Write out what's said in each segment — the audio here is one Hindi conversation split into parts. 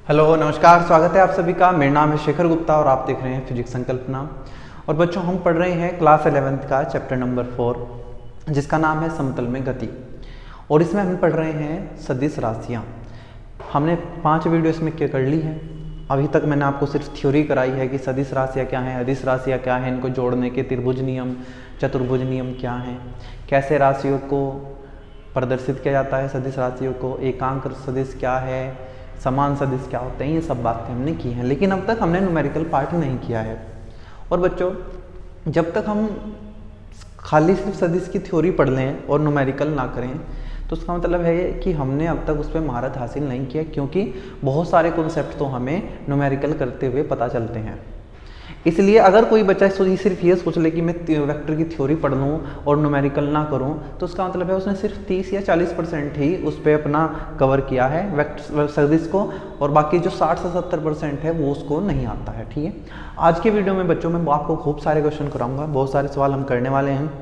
हेलो नमस्कार, स्वागत है आप सभी का। मेरा नाम है शेखर गुप्ता और आप देख रहे हैं फिजिक्स संकल्पना। और बच्चों, हम पढ़ रहे हैं क्लास 11th का चैप्टर नंबर 4 जिसका नाम है समतल में गति। और इसमें हम पढ़ रहे हैं सदिश राशियाँ। हमने 5 वीडियो इसमें कर ली है। अभी तक मैंने आपको सिर्फ थ्योरी कराई है कि सदिश राशियाँ क्या हैं, अदिश राशियाँ क्या हैं, इनको जोड़ने के त्रिभुज नियम, चतुर्भुज नियम क्या हैं, कैसे राशियों को प्रदर्शित किया जाता है, सदिश राशियों को, एकांक सदिश क्या है, समान सदिश क्या होते हैं, ये सब बातें हमने की हैं। लेकिन अब तक हमने न्यूमेरिकल पार्ट नहीं किया है। और बच्चों, जब तक हम खाली सिर्फ सदिश की थ्योरी पढ़ लें और न्यूमेरिकल ना करें तो उसका मतलब है कि हमने अब तक उस पर महारत हासिल नहीं किया, क्योंकि बहुत सारे कॉन्सेप्ट तो हमें न्यूमेरिकल करते हुए पता चलते हैं। इसलिए अगर कोई बच्चा सिर्फ ये सोच ले कि मैं वेक्टर की थ्योरी पढ़ लूँ और न्यूमेरिकल ना करूँ, तो उसका मतलब है उसने सिर्फ 30 या 40% ही उस पर अपना कवर किया है वेक्टर सदिश को, और बाकी जो 60 से 70% है वो उसको नहीं आता है। ठीक है, आज के वीडियो में बच्चों मैं आपको खूब सारे क्वेश्चन कराऊंगा, बहुत सारे सवाल हम करने वाले हैं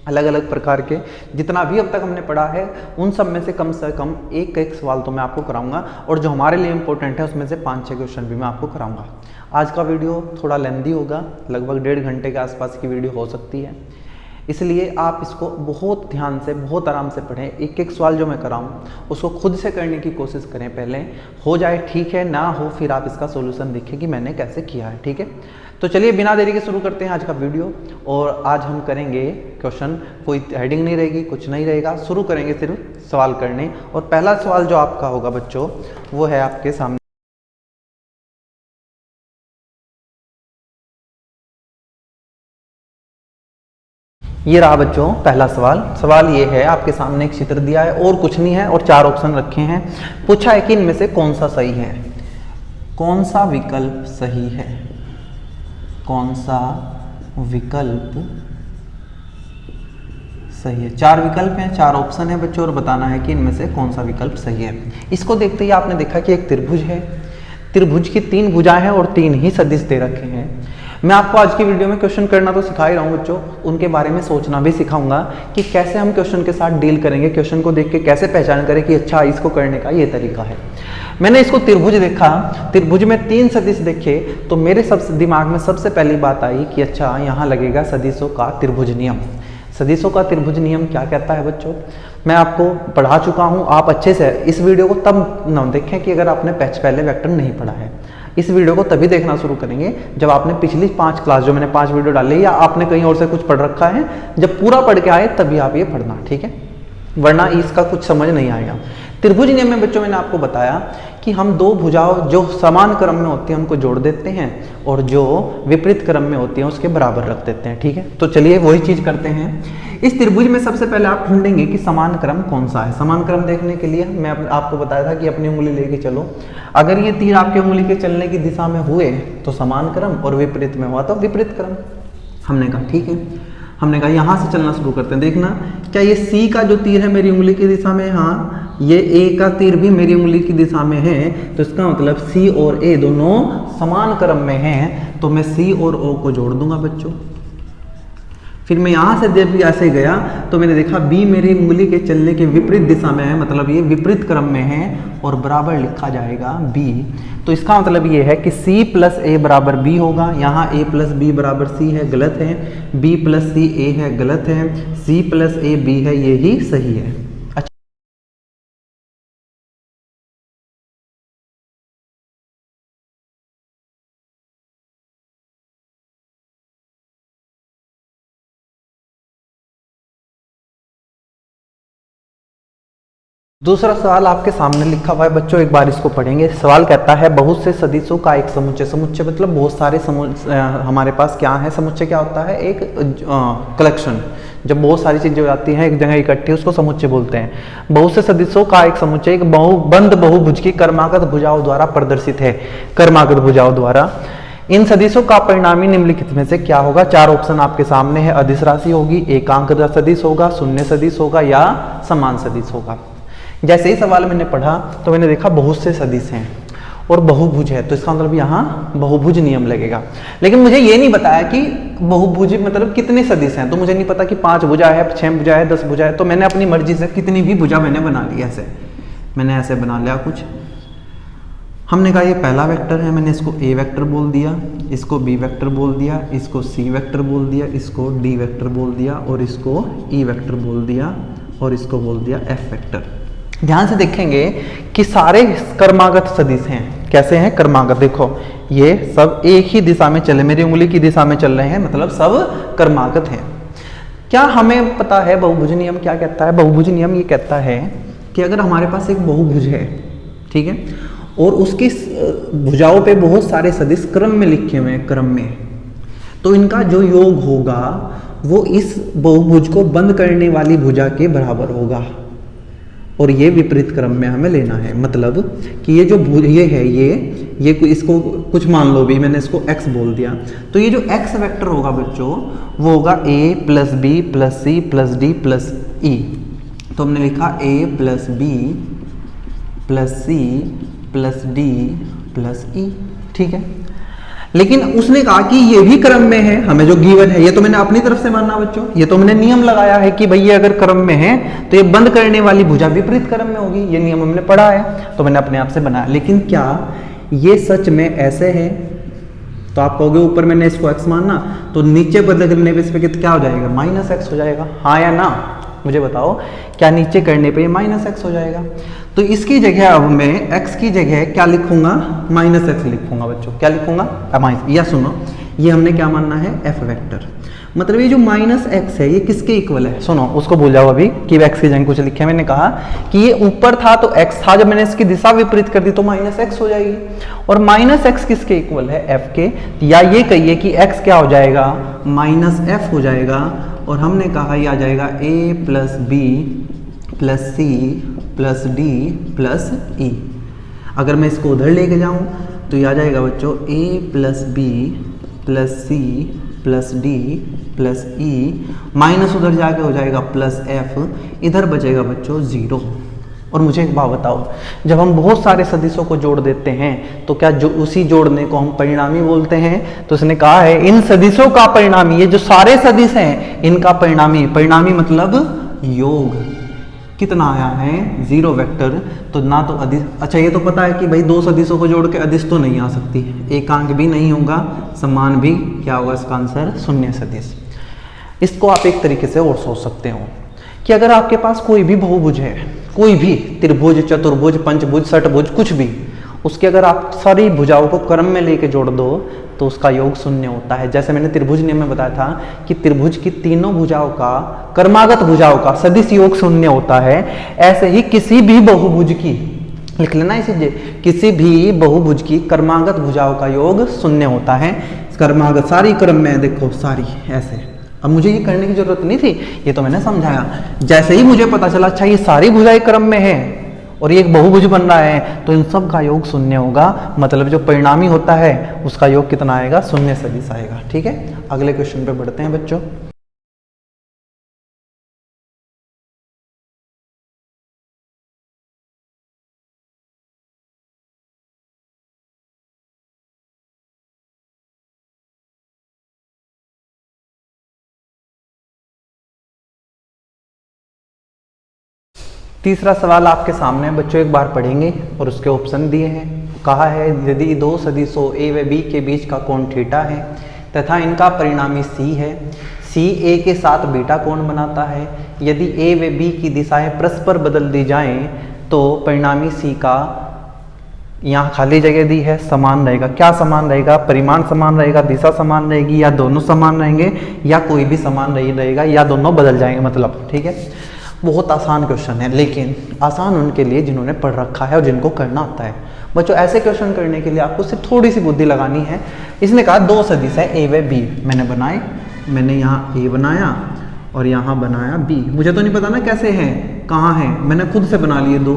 अलग अलग प्रकार के। जितना भी अब तक हमने पढ़ा है उन सब में से कम एक एक सवाल तो मैं आपको कराऊंगा, और जो हमारे लिए इंपॉर्टेंट है उसमें से 5-6 क्वेश्चन भी मैं आपको कराऊंगा। आज का वीडियो थोड़ा लेंदी होगा, लगभग 1.5 घंटे के आसपास की वीडियो हो सकती है, इसलिए आप इसको बहुत ध्यान से, बहुत आराम से पढ़ें। एक एक सवाल जो मैं कराऊँ उसको खुद से करने की कोशिश करें, पहले हो जाए ठीक है, ना हो फिर आप इसका सोल्यूशन देखें कि मैंने कैसे किया है। ठीक है, तो चलिए बिना देरी के शुरू करते हैं आज का वीडियो। और आज हम करेंगे क्वेश्चन, कोई हेडिंग नहीं रहेगी, कुछ नहीं रहेगा, शुरू करेंगे सिर्फ सवाल करने। और पहला सवाल जो आपका होगा बच्चों वो है आपके सामने। ये रहा बच्चों पहला सवाल। सवाल ये है, आपके सामने एक चित्र दिया है और कुछ नहीं है, और 4 ऑप्शन रखे हैं। पूछा है कि इनमें से कौन सा सही है, कौन सा विकल्प सही है, कौन सा विकल्प सही है। 4 विकल्प हैं, 4 ऑप्शन है बच्चों, और बताना है कि इनमें से कौन सा विकल्प सही है। इसको देखते ही आपने देखा कि एक त्रिभुज है, त्रिभुज की 3 भुजाएं हैं और 3 ही सदिश दे रखे हैं। मैं आपको आज की वीडियो में क्वेश्चन करना तो सिखा ही रहा हूँ बच्चों, उनके बारे में सोचना भी सिखाऊंगा कि कैसे हम क्वेश्चन के साथ डील करेंगे, क्वेश्चन को देख के कैसे पहचान करें कि अच्छा इसको करने का ये तरीका है। मैंने इसको त्रिभुज देखा, त्रिभुज में 3 सदिश देखे तो मेरे दिमाग में सबसे पहली बात आई कि अच्छा यहाँ लगेगा सदिशों का त्रिभुज नियम। सदिशों का त्रिभुज नियम क्या कहता है बच्चों, मैं आपको पढ़ा चुका हूँ। आप अच्छे से इस वीडियो को तब न देखें कि अगर आपने पहले वेक्टर नहीं पढ़ा है। इस वीडियो को तभी देखना शुरू करेंगे जब आपने पिछली 5 क्लास जो मैंने 5 वीडियो डाले या आपने कहीं और से कुछ पढ़ रखा है, जब पूरा पढ़ के आए तभी आप ये पढ़ना, ठीक है, वरना इसका कुछ समझ नहीं आएगा। त्रिभुज नियम में बच्चों मैंने आपको बताया कि हम 2 भुजाओं जो समान क्रम में होती हैं उनको जोड़ देते हैं, और जो विपरीत क्रम में होती हैं उसके बराबर रख देते हैं। ठीक है, तो चलिए वही चीज करते हैं। इस त्रिभुज में सबसे पहले आप ढूंढेंगे कि समान क्रम कौन सा है। समान क्रम देखने के लिए मैं आपको बताया था कि अपनी उंगली लेके चलो, अगर ये तीर आपके उंगली के चलने की दिशा में हुए तो समान क्रम, और विपरीत में हुआ तो विपरीत क्रम। हमने कहा ठीक है, हमने कहा यहाँ से चलना शुरू करते हैं। देखना क्या ये सी का जो तीर है मेरी उंगली की दिशा में, हाँ ये ए का तीर भी मेरी उंगली की दिशा में है, तो इसका मतलब सी और ए दोनों समान क्रम में हैं, तो मैं सी और ओ को जोड़ दूंगा बच्चों। फिर मैं यहाँ से जब भी ऐसे गया तो मैंने देखा बी मेरी उंगली के चलने के विपरीत दिशा में है, मतलब ये विपरीत क्रम में है, और बराबर लिखा जाएगा बी। तो इसका मतलब ये है कि C प्लस ए बराबर बी होगा। यहाँ A प्लस बी बराबर सी है, गलत है। B प्लस सी ए है, गलत है। C प्लस ए बी है, ये ही सही है। दूसरा सवाल आपके सामने लिखा हुआ है बच्चों, एक बार इसको पढ़ेंगे। सवाल कहता है बहुत से सदिशों का एक समुच्चय। समुच्चय मतलब बहुत सारे हमारे पास क्या है, समुच्चय क्या होता है, एक कलेक्शन। जब बहुत सारी चीजें हो जाती हैं एक जगह इकट्ठी उसको समुच्चय बोलते हैं। बहुत से सदिशों का एक समुच्चय एक बंद बहुभुज की कर्मागत भुजाओं द्वारा प्रदर्शित है। कर्मागत भुजाओं द्वारा इन सदिशों का परिणामी निम्नलिखित में से क्या होगा। 4 ऑप्शन आपके सामने है, अदिश राशि होगी, एकांक सदिश होगा, शून्य सदिश होगा, या समान सदिश होगा। जैसे ही सवाल मैंने पढ़ा तो मैंने देखा बहुत से सदिश हैं और बहुभुज है, तो इसका मतलब यहाँ बहुभुज नियम लगेगा। लेकिन मुझे ये नहीं बताया कि बहुभुज मतलब कितने सदिश हैं, तो मुझे नहीं पता कि 5 भुजा है, 6 भुजा है, 10 भुजा है, तो मैंने अपनी मर्जी से कितनी भी भुजा मैंने बना ली। ऐसे मैंने ऐसे बना लिया कुछ, हमने कहा ये पहला वेक्टर है, मैंने इसको ए वेक्टर बोल दिया, इसको बी वेक्टर बोल दिया, इसको सी वेक्टर बोल दिया, इसको डी वेक्टर बोल दिया और इसको ई वेक्टर बोल दिया और इसको बोल दिया एफ वेक्टर। ध्यान से देखेंगे कि सारे कर्मागत सदिश हैं। कैसे हैं? कर्मागत। देखो ये सब एक ही दिशा में चले, मेरी उंगली की दिशा में चल रहे हैं, मतलब सब कर्मागत हैं। क्या हमें पता है बहुभुज नियम क्या कहता है? बहुभुज नियम ये कहता है कि अगर हमारे पास एक बहुभुज है, ठीक है, और उसकी भुजाओं पे बहुत सारे सदिश क्रम में लिखे हुए हैं, क्रम में, तो इनका जो योग होगा वो इस बहुभुज को बंद करने वाली भुजा के बराबर होगा और ये विपरीत क्रम में हमें लेना है। मतलब कि ये जो ये है ये इसको कुछ मान लो भी, मैंने इसको x बोल दिया, तो ये जो x वेक्टर होगा बच्चों वो होगा a plus B plus C plus D plus E. तो हमने लिखा a plus B plus C plus D plus E, ठीक है। लेकिन उसने कहा कि ये भी क्रम में है, हमें जो गिवन है, ये तो मैंने अपनी तरफ से मानना बच्चों, ये तो मैंने नियम लगाया है कि भाई ये अगर क्रम में है तो ये बंद करने वाली भुजा विपरीत क्रम में होगी, ये नियम हमने पढ़ा है, तो मैंने अपने आप से बनाया। लेकिन क्या ये सच में ऐसे है? तो आप कहोगे ऊपर मैंने इसको x मानना, तो नीचे बदलने पे इस पे क्या हो जाएगा? माइनस एक्स हो जाएगा, हाँ या ना? मुझे बताओ, क्या नीचे करने पे माइनस एक्स हो जाएगा? तो इसकी जगह अब मैं x की जगह क्या लिखूंगा? माइनस एक्स लिखूंगा बच्चों। क्या लिखूंगा? या सुनो, ये हमने क्या मानना है? f vector. मतलब ये जो माइनस एक्स है ये किसके इक्वल है? सुनो, उसको भूल जाओ अभी कि x की जगह कुछ लिखे। मैंने कहा कि ये ऊपर था तो x था, जब मैंने इसकी दिशा विपरीत कर दी तो माइनस एक्स हो जाएगी। और माइनस एक्स किसके इक्वल है? f के। या ये कहिए कि x क्या हो जाएगा? माइनस f हो जाएगा। और हमने कहा यह आ जाएगा a plus B plus C plus D plus E. अगर मैं इसको उधर लेके जाऊं तो यह आ जाएगा बच्चों a plus B plus C plus D plus E, minus उधर जाके हो जाएगा प्लस एफ, इधर बचेगा बच्चों 0। और मुझे एक बात बताओ, जब हम बहुत सारे सदिशों को जोड़ देते हैं तो क्या जो उसी जोड़ने को हम परिणामी बोलते हैं? तो उसने कहा है इन सदिशों का परिणामी, ये जो सारे सदिश हैं इनका परिणामी, परिणामी मतलब योग कितना आया है? 0 वेक्टर। तो ना तो अदिश, अच्छा ये तो पता है कि भाई दो सदिशों को जोड़ के अदिश तो नहीं आ सकती, एक अंक भी नहीं होगा, समान भी क्या होगा? इसका आंसर शून्य सदिश। इसको आप एक तरीके से और सोच सकते हो कि अगर आपके पास कोई भी बहुभुज है, कोई भी त्रिभुज, चतुर्भुज, पंचभुज, षटभुज, कुछ भी, उसके अगर आप सारी भुजाओं को क्रम में लेके जोड़ दो तो उसका योग शून्य होता है। जैसे मैंने त्रिभुज नियम में बताया था कि त्रिभुज की तीनों भुजाओं का, कर्मागत भुजाओं का सदिश योग शून्य होता है। ऐसे ही किसी भी बहुभुज की, लिख लेना इसे, किसी भी बहुभुज की कर्मागत भुजाओं का योग शून्य होता है। कर्मागत सारी क्रम में, देखो सारी ऐसे। अब मुझे ये करने की जरूरत नहीं थी, ये तो मैंने समझाया। जैसे ही मुझे पता चला अच्छा ये सारी भुजाएं क्रम में है और ये एक बहुभुज बन रहा है तो इन सब का योग शून्य होगा। मतलब जो परिणामी होता है उसका योग कितना आएगा? शून्य सदिश आएगा। ठीक है, अगले क्वेश्चन पे बढ़ते हैं बच्चों। तीसरा सवाल आपके सामने है बच्चों, एक बार पढ़ेंगे और उसके ऑप्शन दिए हैं। कहा है यदि दो सदिशों ए व बी के बीच का कोण थीटा है तथा इनका परिणामी सी है, सी ए के साथ बीटा कोण बनाता है, यदि ए व बी की दिशाएं परस्पर बदल दी जाएं तो परिणामी सी का, यहाँ खाली जगह दी है, समान रहेगा। क्या समान रहेगा? परिमाण समान रहेगा, दिशा समान रहेगी, या दोनों समान रहेंगे, या कोई भी समान नहीं रहेगा, या दोनों बदल जाएंगे। मतलब ठीक है, बहुत आसान क्वेश्चन है, लेकिन आसान उनके लिए जिन्होंने पढ़ रखा है और जिनको करना आता है। बच्चों ऐसे क्वेश्चन करने के लिए आपको सिर्फ थोड़ी सी बुद्धि लगानी है। इसने कहा दो सदिश है ए व बी, मैंने बनाए, मैंने यहाँ ए बनाया और यहाँ बनाया बी। मुझे तो नहीं पता ना कैसे हैं, कहाँ हैं, मैंने खुद से बना लिए दो।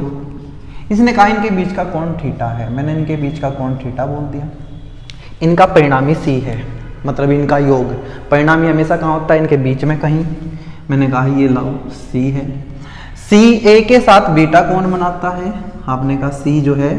इसने कहा इनके बीच का कोण थीटा है, मैंने इनके बीच का कोण थीटा बोल दिया। इनका परिणामी सी है, मतलब इनका योग। परिणामी हमेशा कहाँ होता है? इनके बीच में कहीं। मैंने कहा ये लाओ सी है, सी ए के साथ बीटा कोण बनाता है। आपने कहा सी जो है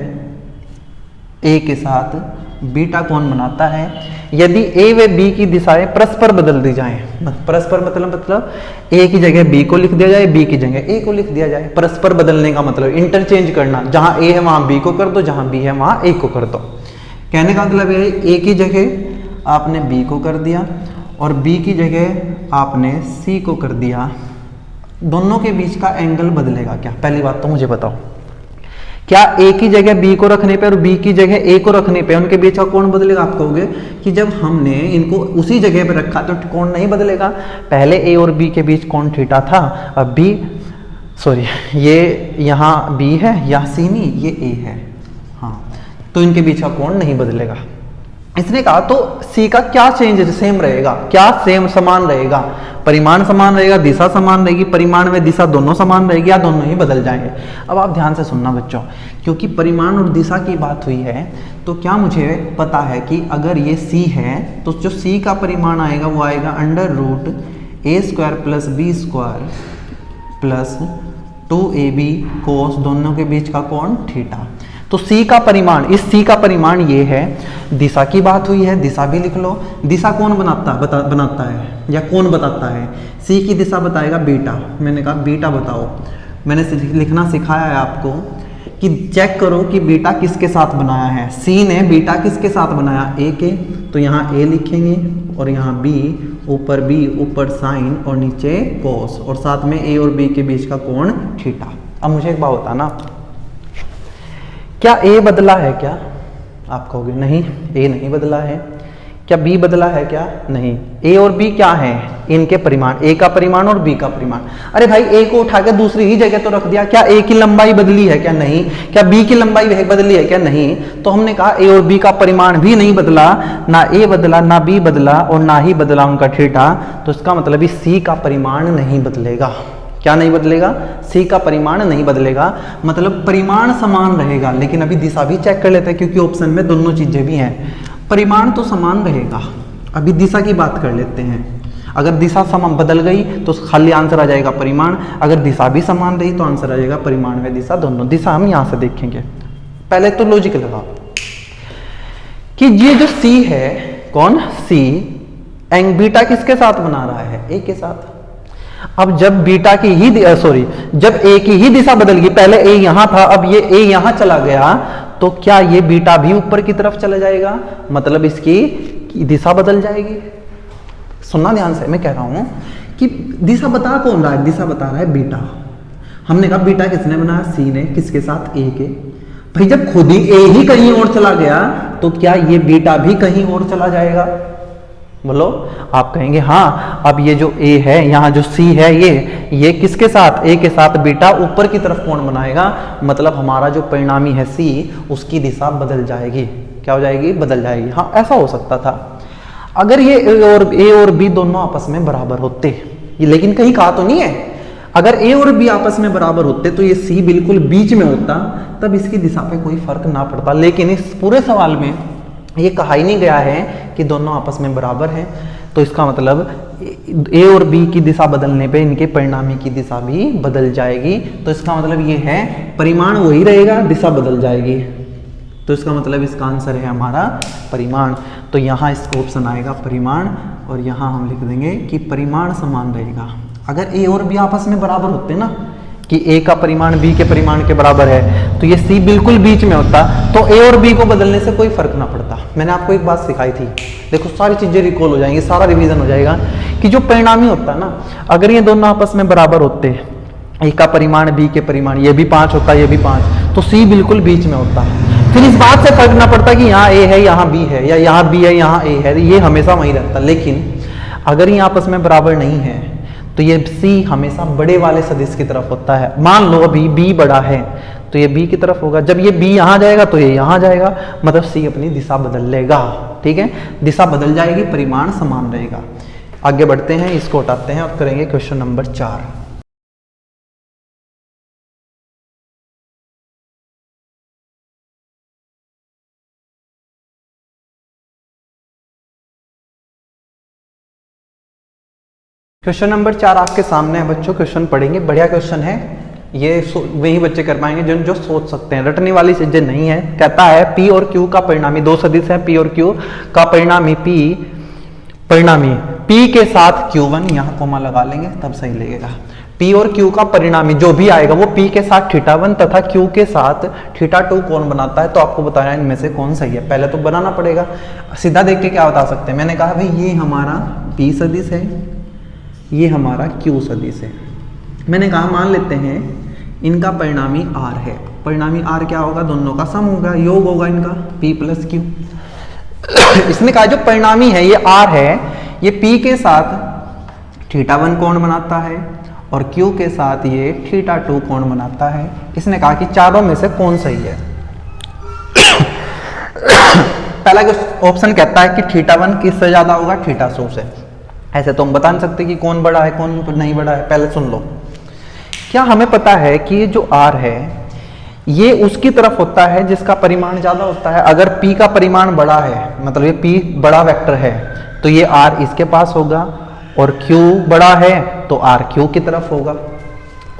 ए के साथ बीटा कौन बनाता है यदि ए व बी की दिशाएं परस्पर बदल दी जाएं। परस्पर मतलब ए की जगह बी को लिख दिया जाए, बी की जगह ए को लिख दिया जाए। परस्पर बदलने का मतलब इंटरचेंज करना, जहां ए है वहां बी को कर दो, जहां बी है वहां ए को कर दो। कहने का मतलब है ए की जगह आपने बी को कर दिया और बी की जगह आपने सी को कर दिया, दोनों के बीच का एंगल बदलेगा क्या? पहली बात तो मुझे बताओ, क्या ए की जगह बी को रखने पे और बी की जगह ए को रखने पे उनके बीच का कोण बदलेगा? आप कहोगे कि जब हमने इनको उसी जगह पे रखा तो कोण नहीं बदलेगा। पहले ए और बी के बीच कोण थीटा था, अब बी सॉरी ये यहाँ बी है, यहाँ सी नहीं, ये ए है, हाँ, तो इनके बीच का कोण नहीं बदलेगा। इसने कहा तो सी का क्या चेंज सेम रहेगा? क्या सेम समान रहेगा? परिमाण समान रहेगा, दिशा समान रहेगी, परिमाण में दिशा दोनों समान रहेगी या दोनों ही बदल जाएंगे? अब आप ध्यान से सुनना बच्चों, क्योंकि परिमाण और दिशा की बात हुई है तो क्या मुझे पता है कि अगर ये सी है तो जो सी का परिमाण आएगा वो आएगा √a² + b² प्लस 2ab कोस दोनों के बीच का कोण थीटा। तो C का परिमाण, इस C का परिमाण ये है। दिशा की बात हुई है, दिशा भी लिख लो। दिशा कौन बनाता है या कौन बताता है? C की दिशा बताएगा बीटा। मैंने कहा बीटा बताओ, मैंने लिखना सिखाया है आपको कि चेक करो कि बीटा किसके साथ बनाया है। C ने बीटा किसके साथ बनाया? A के, तो यहाँ A लिखेंगे और यहाँ B, ऊपर B, ऊपर साइन और नीचे कोस, और साथ में A और B के बीच का कोण थीटा। अब मुझे एक बात बताना, क्या ए बदला है क्या? आप कहोगे नहीं, ए नहीं बदला है। क्या बी बदला है क्या? नहीं। ए और बी क्या है? इनके परिमाण, ए का परिमाण और बी का परिमाण। अरे भाई ए को उठा के दूसरी ही जगह तो रख दिया, क्या ए की लंबाई बदली है क्या? नहीं। क्या बी की लंबाई बदली है क्या? नहीं। तो हमने कहा ए और बी का परिमाण भी नहीं बदला, ना ए बदला, ना बी बदला और ना ही बदला उनका थीटा। तो इसका मतलब ही सी का परिमाण नहीं बदलेगा। क्या नहीं बदलेगा? सी का परिमाण नहीं बदलेगा, मतलब परिमाण समान रहेगा। लेकिन अभी दिशा भी चेक कर लेते हैं क्योंकि ऑप्शन में दोनों चीजें भी हैं। परिमाण तो समान रहेगा, अभी दिशा की बात कर लेते हैं। अगर दिशा समान बदल गई तो खाली आंसर आ जाएगा परिमाण, अगर दिशा भी समान रही तो आंसर आ जाएगा परिमाण में दिशा दोनों। दिशा हम यहां से देखेंगे। पहले तो लॉजिक लगाओ कि ये जो सी है, कौन? सी, एंग बीटा किसके साथ बना रहा है? ए के साथ। अब जब बीटा की ही जब ए की ही दिशा बदल गई, पहले ए यहां था, अब ये ए यहां चला गया, तो क्या ये बीटा भी ऊपर की तरफ चला जाएगा? मतलब इसकी दिशा बदल जाएगी। सुनना ध्यान से, मैं कह रहा हूं कि दिशा बता कौन रहा है? दिशा बता रहा है बीटा। हमने कहा बीटा किसने बनाया? सी ने। किसके साथ? ए के। भाई जब खुद ही ए ही कहीं और चला गया तो क्या ये बीटा भी कहीं और चला जाएगा? बोलो। आप कहेंगे हाँ, अब ये जो ए है, यहाँ जो सी है, ये किसके साथ? ए के साथ बीटा ऊपर की तरफ कोण बनाएगा, मतलब हमारा जो परिणामी है सी, उसकी दिशा बदल जाएगी। क्या हो जाएगी? बदल जाएगी। हाँ, ऐसा हो सकता था अगर ये ए और बी दोनों आपस में बराबर होते। लेकिन कहीं कहा तो नहीं है, अगर ए और बी आपस में बराबर होते तो ये सी बिल्कुल बीच में होता, तब इसकी दिशा पे कोई फर्क ना पड़ता। लेकिन इस पूरे सवाल में ये कहा ही नहीं गया है कि दोनों आपस में बराबर हैं, तो इसका मतलब ए और बी की दिशा बदलने पे इनके परिणामी की दिशा भी बदल जाएगी। तो इसका मतलब ये है परिमाण वही रहेगा, दिशा बदल जाएगी। तो इसका मतलब इसका आंसर है हमारा परिमाण। तो यहाँ इसका ऑप्शन आएगा परिमाण, और यहाँ हम लिख देंगे कि परिमाण समान रहेगा। अगर ए और बी आपस में बराबर होते ना, कि ए का परिमाण बी के परिमाण के बराबर है, तो ये सी बिल्कुल बीच में होता, तो ए और बी को बदलने से कोई फर्क ना पड़ता। मैंने आपको एक बात सिखाई थी, देखो सारी चीजें रिकॉल हो जाएंगी, सारा रिवीजन हो जाएगा कि जो परिणामी होता है ना, अगर ये दोनों आपस में बराबर होते, ए का परिमाण बी के परिमाण, ये भी 5 होता, ये भी 5, तो सी बिल्कुल बीच में होता। फिर इस बात से फर्क ना पड़ता कि यहाँ ए है यहाँ बी है, या यहाँ बी है यहाँ ए है, ये हमेशा वहीं रहता। लेकिन अगर ये आपस में बराबर नहीं है तो ये C हमेशा बड़े वाले सदिश की तरफ होता है। मान लो अभी B बड़ा है तो ये B की तरफ होगा, जब ये B यहाँ जाएगा तो ये यहाँ जाएगा, मतलब C अपनी दिशा बदल लेगा। ठीक है, दिशा बदल जाएगी, परिमाण समान रहेगा। आगे बढ़ते हैं, इसको हटाते हैं और करेंगे क्वेश्चन नंबर 4। क्वेश्चन नंबर 4 आपके सामने है बच्चों, क्वेश्चन पढ़ेंगे। बढ़िया क्वेश्चन है, ये वही बच्चे कर पाएंगे जो सोच सकते हैं, रटने वाली चीजें नहीं है। कहता है P और Q का परिणामी, दो सदिश है P और Q का परिणामी P के साथ Q1, यहाँ कोमा लगा लेंगे तब सही लगेगा। P और Q का परिणामी जो भी आएगा वो P के साथ θ1 तथा Q के साथ θ2 कोण बनाता है। तो आपको बताना है इनमें से कौन सही है, पहले तो बनाना पड़ेगा। सीधा देख के क्या बता सकते हैं, मैंने कहा भाई ये हमारा P सदिश है, ये हमारा Q सदिश है। मैंने कहा मान लेते हैं इनका परिणामी R है, परिणामी R क्या होगा, दोनों का सम होगा, योग होगा इनका P प्लस Q। इसने कहा जो परिणामी है ये R है, ये P के साथ θ1 कोण बनाता है और Q के साथ ये θ2 कोण बनाता है। इसने कहा कि चारों में से कौन सही है। पहला ऑप्शन कहता है कि θ1 किससे ज्यादा होगा, θ2 से। ऐसे तो हम बता नहीं सकते कि कौन बड़ा है कौन नहीं बड़ा है। पहले सुन लो, क्या हमें पता है कि ये जो R है ये उसकी तरफ होता है जिसका परिमाण ज्यादा होता है। अगर P का परिमाण बड़ा है, मतलब ये P बड़ा वेक्टर है, तो ये R इसके पास होगा, और Q बड़ा है तो R Q की तरफ होगा।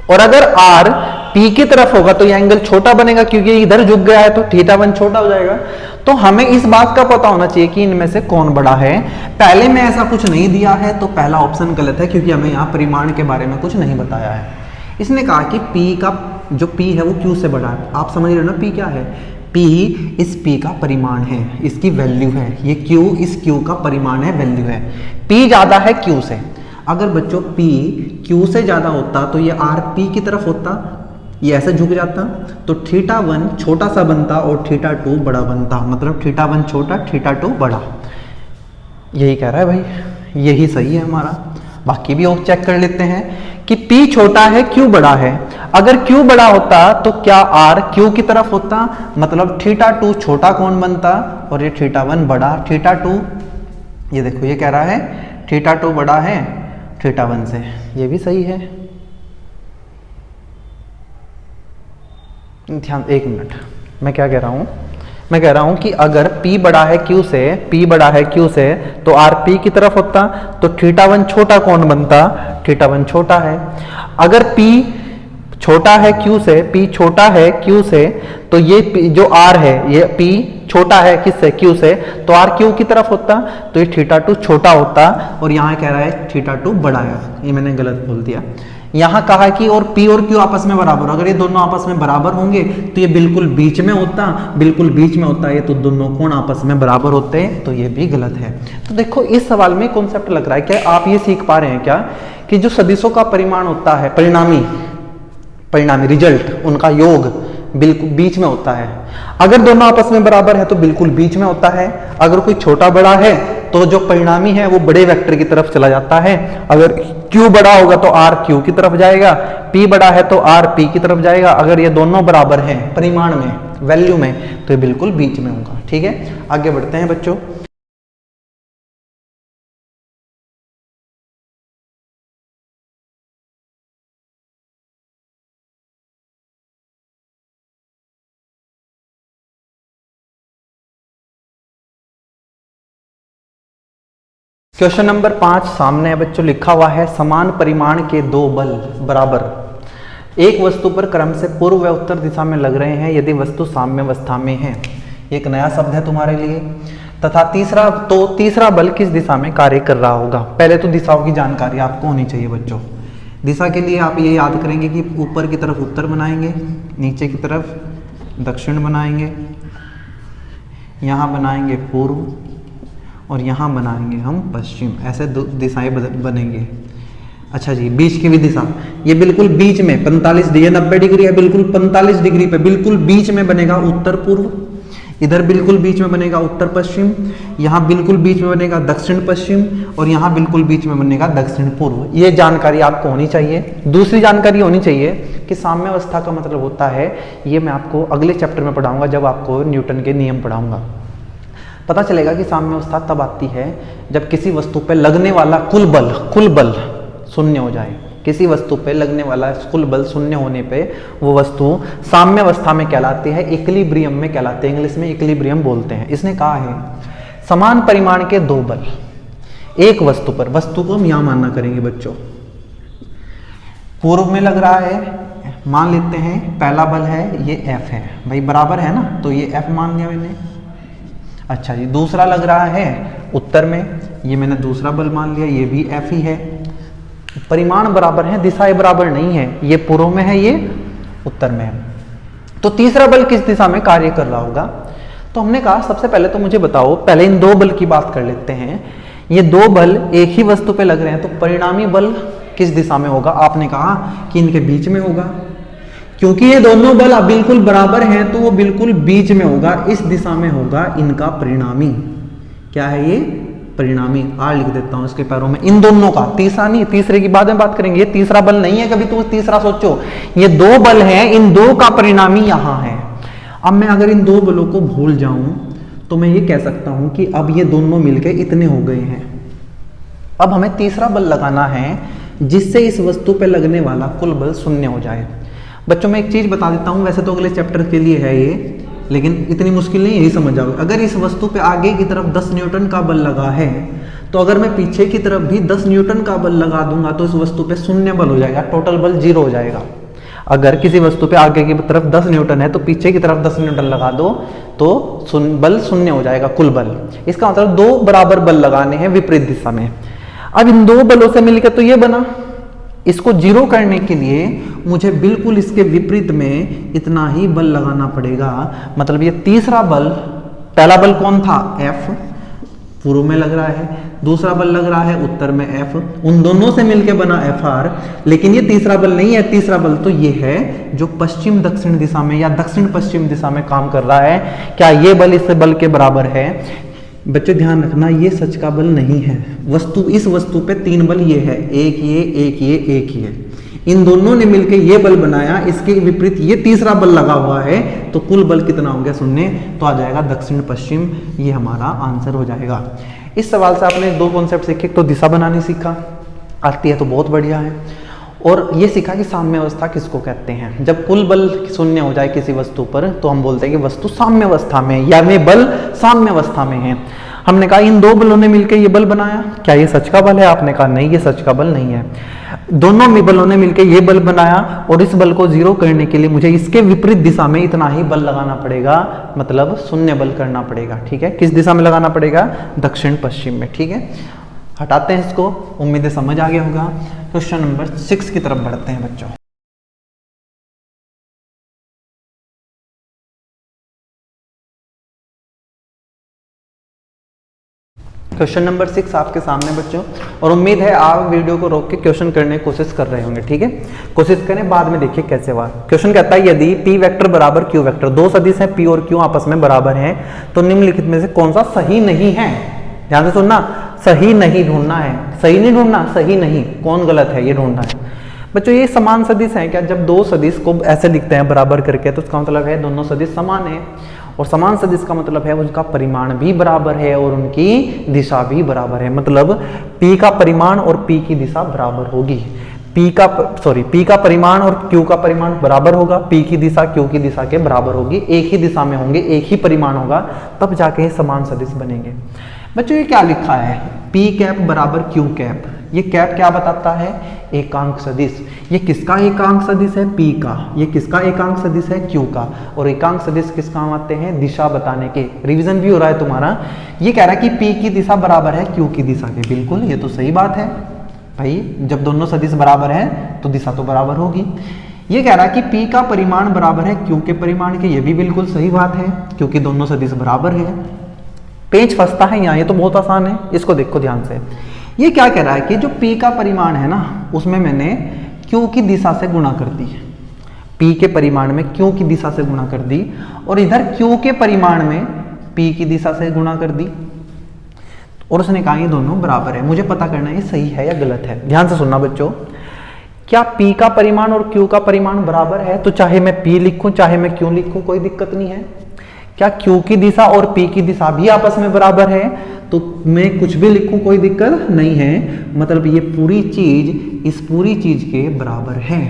और अगर R P की तरफ होगा तो ये एंगल छोटा बनेगा, क्योंकि इधर झुक गया है तो θ1 छोटा हो जाएगा। तो हमें इस बात का पता होना चाहिए कि इनमें से कौन बड़ा है। पहले में ऐसा कुछ नहीं दिया है तो पहला ऑप्शन गलत है, क्योंकि हमें यहाँ परिमाण के बारे में कुछ नहीं बताया है। इसने कहा कि P का जो P है वो Q से बड़ा है। आप समझ रहे हो ना P क्या है, P इस P का परिमाण है, इसकी वैल्यू है। ये Q इस Q का परिमाण है, वैल्यू है। P ज्यादा है Q से। अगर बच्चों P Q से ज्यादा होता तो ये R P की तरफ होता, ये ऐसे झुक जाता, तो θ1 छोटा सा बनता और θ2 बड़ा बनता, मतलब θ1 छोटा θ2 बड़ा। यही कह रहा है भाई, यही सही है हमारा। बाकी भी और चेक कर लेते हैं कि P छोटा है Q बड़ा है। अगर Q बड़ा होता तो क्या R Q की तरफ होता, मतलब θ2 छोटा कौन बनता और ये θ1 बड़ा। θ2 ये देखो ये कह रहा है θ2 बड़ा है θ1 से, ये भी सही है। ध्यान, एक मिनट, मैं क्या कह रहा हूं, मैं कह रहा हूं कि अगर P बड़ा है Q से, P बड़ा है Q से, तो R P की तरफ होता तो θ1 छोटा कौन बनता, θ1 छोटा है। अगर P छोटा है Q से, P छोटा है Q से, तो ये P, जो R है ये P छोटा है किससे, Q से, तो R Q की तरफ होता तो ये θ2 छोटा होता। और यहाँ कह रहा है θ2 बड़ा है, ये मैंने गलत बोल दिया। यहाँ कहा है कि और P और Q आपस में बराबर, अगर ये दोनों आपस में बराबर होंगे तो ये बिल्कुल बीच में होता, बिल्कुल बीच में होता है तो दोनों कोण आपस में बराबर होते हैं, तो ये भी गलत है। तो देखो इस सवाल में कॉन्सेप्ट लग रहा है, क्या आप ये सीख पा रहे हैं क्या कि जो सदिशों का परिमाण होता है, परिणामी रिजल्ट, उनका योग बिल्कुल बीच में होता है। अगर दोनों आपस में बराबर है तो बिल्कुल बीच में होता है। अगर कोई छोटा बड़ा है तो जो परिणामी है वो बड़े वेक्टर की तरफ चला जाता है। अगर Q बड़ा होगा तो R Q की तरफ जाएगा, P बड़ा है तो R P की तरफ जाएगा। अगर ये दोनों बराबर हैं परिमाण में, वैल्यू में, तो ये बिल्कुल बीच में होगा। ठीक है, आगे बढ़ते हैं बच्चों। क्वेश्चन नंबर 5 सामने है बच्चों, लिखा हुआ है समान परिमाण के दो बल बराबर एक वस्तु पर क्रम से पूर्व व उत्तर दिशा में लग रहे हैं यदि वस्तु साम्यावस्था में है। एक नया शब्द है तुम्हारे लिए। तथा तीसरा बल किस दिशा में कार्य कर रहा होगा। पहले तो दिशाओं की जानकारी आपको होनी चाहिए बच्चों। दिशा के लिए आप ये याद करेंगे कि ऊपर की तरफ उत्तर बनाएंगे, नीचे की तरफ दक्षिण बनाएंगे, यहाँ बनाएंगे पूर्व और यहाँ बनाएंगे हम पश्चिम। ऐसे दो दिशाएं बनेंगे। अच्छा जी, बीच की भी दिशा, ये बिल्कुल बीच में 45 डिग्री, 90 डिग्री है, बिल्कुल 45 डिग्री पे बिल्कुल बीच में बनेगा उत्तर पूर्व। इधर बिल्कुल बीच में बनेगा उत्तर पश्चिम, यहाँ बिल्कुल बीच में बनेगा दक्षिण पश्चिम, और यहाँ बिल्कुल बीच में बनेगा दक्षिण पूर्व। ये जानकारी आपको होनी चाहिए। दूसरी जानकारी होनी चाहिए कि साम्यावस्था का मतलब होता है, ये मैं आपको अगले चैप्टर में पढ़ाऊंगा जब आपको न्यूटन के नियम पढ़ाऊंगा। पता चलेगा कि साम्यावस्था तब आती है जब किसी वस्तु पर लगने वाला कुल बल शून्य हो जाए। किसी वस्तु पे लगने वाला कुल बल शून्य होने पे वो वस्तु साम्यावस्था में कहलाती है, इक्विलिब्रियम में कहलाते हैं। इंग्लिश में इक्विलिब्रियम बोलते हैं। इसने कहा है समान परिमाण के दो बल एक वस्तु पर, वस्तु को हम यहां मानना करेंगे बच्चों, पूर्व में लग रहा है, मान लेते हैं पहला बल है ये F है, भाई बराबर है ना, तो ये F मान लिया मैंने। अच्छा जी, दूसरा लग रहा है उत्तर में, ये मैंने दूसरा बल मान लिया, ये भी F ही है। परिमाण बराबर है, दिशाएं बराबर नहीं है, ये पूर्व में है, ये उत्तर में है। तो तीसरा बल किस दिशा में कार्य कर रहा होगा? तो हमने कहा सबसे पहले तो मुझे बताओ, पहले इन दो बल की बात कर लेते हैं। ये दो बल एक ही वस्तु पे लग रहे हैं, तो परिणामी बल किस दिशा में होगा? आपने कहा कि इनके बीच में होगा, क्योंकि ये दोनों बल बिल्कुल बराबर हैं, तो वो बिल्कुल बीच में होगा, इस दिशा में होगा इनका परिणामी। क्या है ये? परिणामी। आर लिख देता हूं इसके पैरों में, इन दोनों का, तीसरा नहीं, तीसरे की बाद में बात करेंगे। ये तीसरा बल नहीं है, कभी तो तीसरा सोचो, ये दो बल हैं, इन दो का परिणामी यहां है। अब मैं अगर इन दो बलों को भूल जाऊं तो मैं ये कह सकता हूं कि अब ये दोनों मिलकर इतने हो गए हैं। अब हमें तीसरा बल लगाना है जिससे इस वस्तु पे लगने वाला कुल बल शून्य हो जाए। बच्चों मैं एक चीज बता देता हूं, वैसे तो अगले चैप्टर के लिए है ये, लेकिन इतनी मुश्किल नहीं, यही समझ जाओगे। अगर इस वस्तु पे आगे की तरफ 10 न्यूटन का बल लगा है, तो अगर मैं पीछे की तरफ भी 10 न्यूटन का बल लगा दूंगा तो इस वस्तु पे शून्य बल हो जाएगा, टोटल बल 0 हो जाएगा। अगर किसी वस्तु पे आगे की तरफ 10 न्यूटन है तो पीछे की तरफ 10 न्यूटन लगा दो तो बल शून्य हो जाएगा, कुल बल। इसका मतलब दो बराबर बल लगाने हैं विपरीत दिशा में। अब इन दो बलों से मिलकर तो ये बना, इसको 0 करने के लिए मुझे बिल्कुल इसके विपरीत में इतना ही बल लगाना पड़ेगा। मतलब ये तीसरा बल, पहला बल कौन था? F, पूर्व में लग रहा है, दूसरा बल लग रहा है उत्तर में F, उन दोनों से मिलकर बना FR। लेकिन ये तीसरा बल नहीं है, तीसरा बल तो ये है जो पश्चिम दक्षिण दिशा में या दक्षिण पश्चिम दिशा में काम कर रहा है। क्या ये बल इस बल के बराबर है? बच्चों ध्यान रखना, ये सच का बल नहीं है। वस्तु, इस वस्तु पे 3 बल ये है, एक ये, एक ये, एक ये, इन दोनों ने मिलकर ये बल बनाया, इसके विपरीत ये तीसरा बल लगा हुआ है, तो कुल बल कितना हो गया? शून्य। तो आ जाएगा दक्षिण पश्चिम, ये हमारा आंसर हो जाएगा। इस सवाल से आपने 2 कॉन्सेप्ट सीखे, तो दिशा बनानी सीखा, आती है तो बहुत बढ़िया है, और ये सीखा कि साम्य अवस्था किसको कहते हैं। जब कुल बल शून्य हो जाए किसी वस्तु पर तो हम बोलते हैं कि वस्तु साम्य अवस्था में है, या वे बल साम्य अवस्था में है। हमने कहा इन दो बलों ने मिलकर ये बल बनाया, क्या ये सच का बल है? आपने कहा नहीं, ये सच का बल नहीं है। दोनों बलों ने मिलकर ये बल बनाया, और इस बल को 0 करने के लिए मुझे इसके विपरीत दिशा में इतना ही बल लगाना पड़ेगा, मतलब शून्य बल करना पड़ेगा। ठीक है, किस दिशा में लगाना पड़ेगा? दक्षिण पश्चिम में। ठीक है, हटाते हैं इसको, उम्मीद है समझ आ गया होगा। क्वेश्चन नंबर 6 की तरफ बढ़ते हैं बच्चों। क्वेश्चन नंबर 6 आपके सामने बच्चों, और उम्मीद है आप वीडियो को रोक के क्वेश्चन करने की कोशिश कर रहे होंगे। ठीक है, कोशिश करें, बाद में देखिए कैसे हुआ। क्वेश्चन कहता है यदि P वेक्टर बराबर Q वेक्टर, दो सदिश हैं P और Q आपस में बराबर हैं, तो निम्नलिखित में से कौन सा सही नहीं है? ध्यान से सुनना, सही नहीं ढूंढना है, सही नहीं ढूंढना, सही नहीं, कौन गलत है ये ढूंढना है। बच्चों ये समान सदिश है क्या? जब दो सदिश को ऐसे लिखते हैं बराबर करके, तो उसका मतलब है दोनों सदिश समान है, और समान सदिश का मतलब है उनका परिमाण भी बराबर है और उनकी दिशा भी बराबर है। मतलब P का परिमाण और P की दिशा बराबर होगी। P का परिमाण और Q का परिमाण बराबर होगा, P की दिशा Q की दिशा के बराबर होगी, एक ही दिशा में होंगे, एक ही परिमाण होगा, तब जाके समान सदिश बनेंगे। बच्चों ये क्या लिखा है? P कैप बराबर Q कैप। ये कैप क्या बताता है? एकांक सदिश। ये किसका एकांक सदिश है? P का। ये किसका एकांक सदिश है? Q का। और एकांक सदिश किस काम आते हैं? दिशा बताने के। रिवीजन भी हो रहा है तुम्हारा। ये कह रहा है कि P की दिशा बराबर है Q की दिशा के। बिल्कुल, ये तो सही बात है भाई, जब दोनों सदिश बराबर है तो दिशा तो बराबर होगी। ये कह रहा है कि P का परिमाण बराबर है Q के परिमाण के। ये भी बिल्कुल सही बात है, क्योंकि दोनों सदिश बराबर है। पेच फंसता है यहाँ, ये तो बहुत आसान है, इसको देखो ध्यान से। ये क्या कह रहा है कि जो P का परिमाण है ना, उसमें मैंने Q की दिशा से गुणा कर दी। P के परिमाण में Q की दिशा से गुणा कर दी, और इधर Q के परिमाण में P की दिशा से गुणा कर दी, और उसने कहा ये दोनों बराबर है। मुझे पता करना है ये सही है या गलत है। ध्यान से सुनना बच्चों, क्या P का परिमाण और Q का परिमाण बराबर है तो चाहे मैं P लिखूं चाहे मैं Q लिखूं कोई दिक्कत नहीं है। क्या Q की दिशा और P की दिशा भी आपस में बराबर है तो मैं कुछ भी लिखूं कोई दिक्कत नहीं है। मतलब ये पूरी चीज इस पूरी चीज के बराबर है।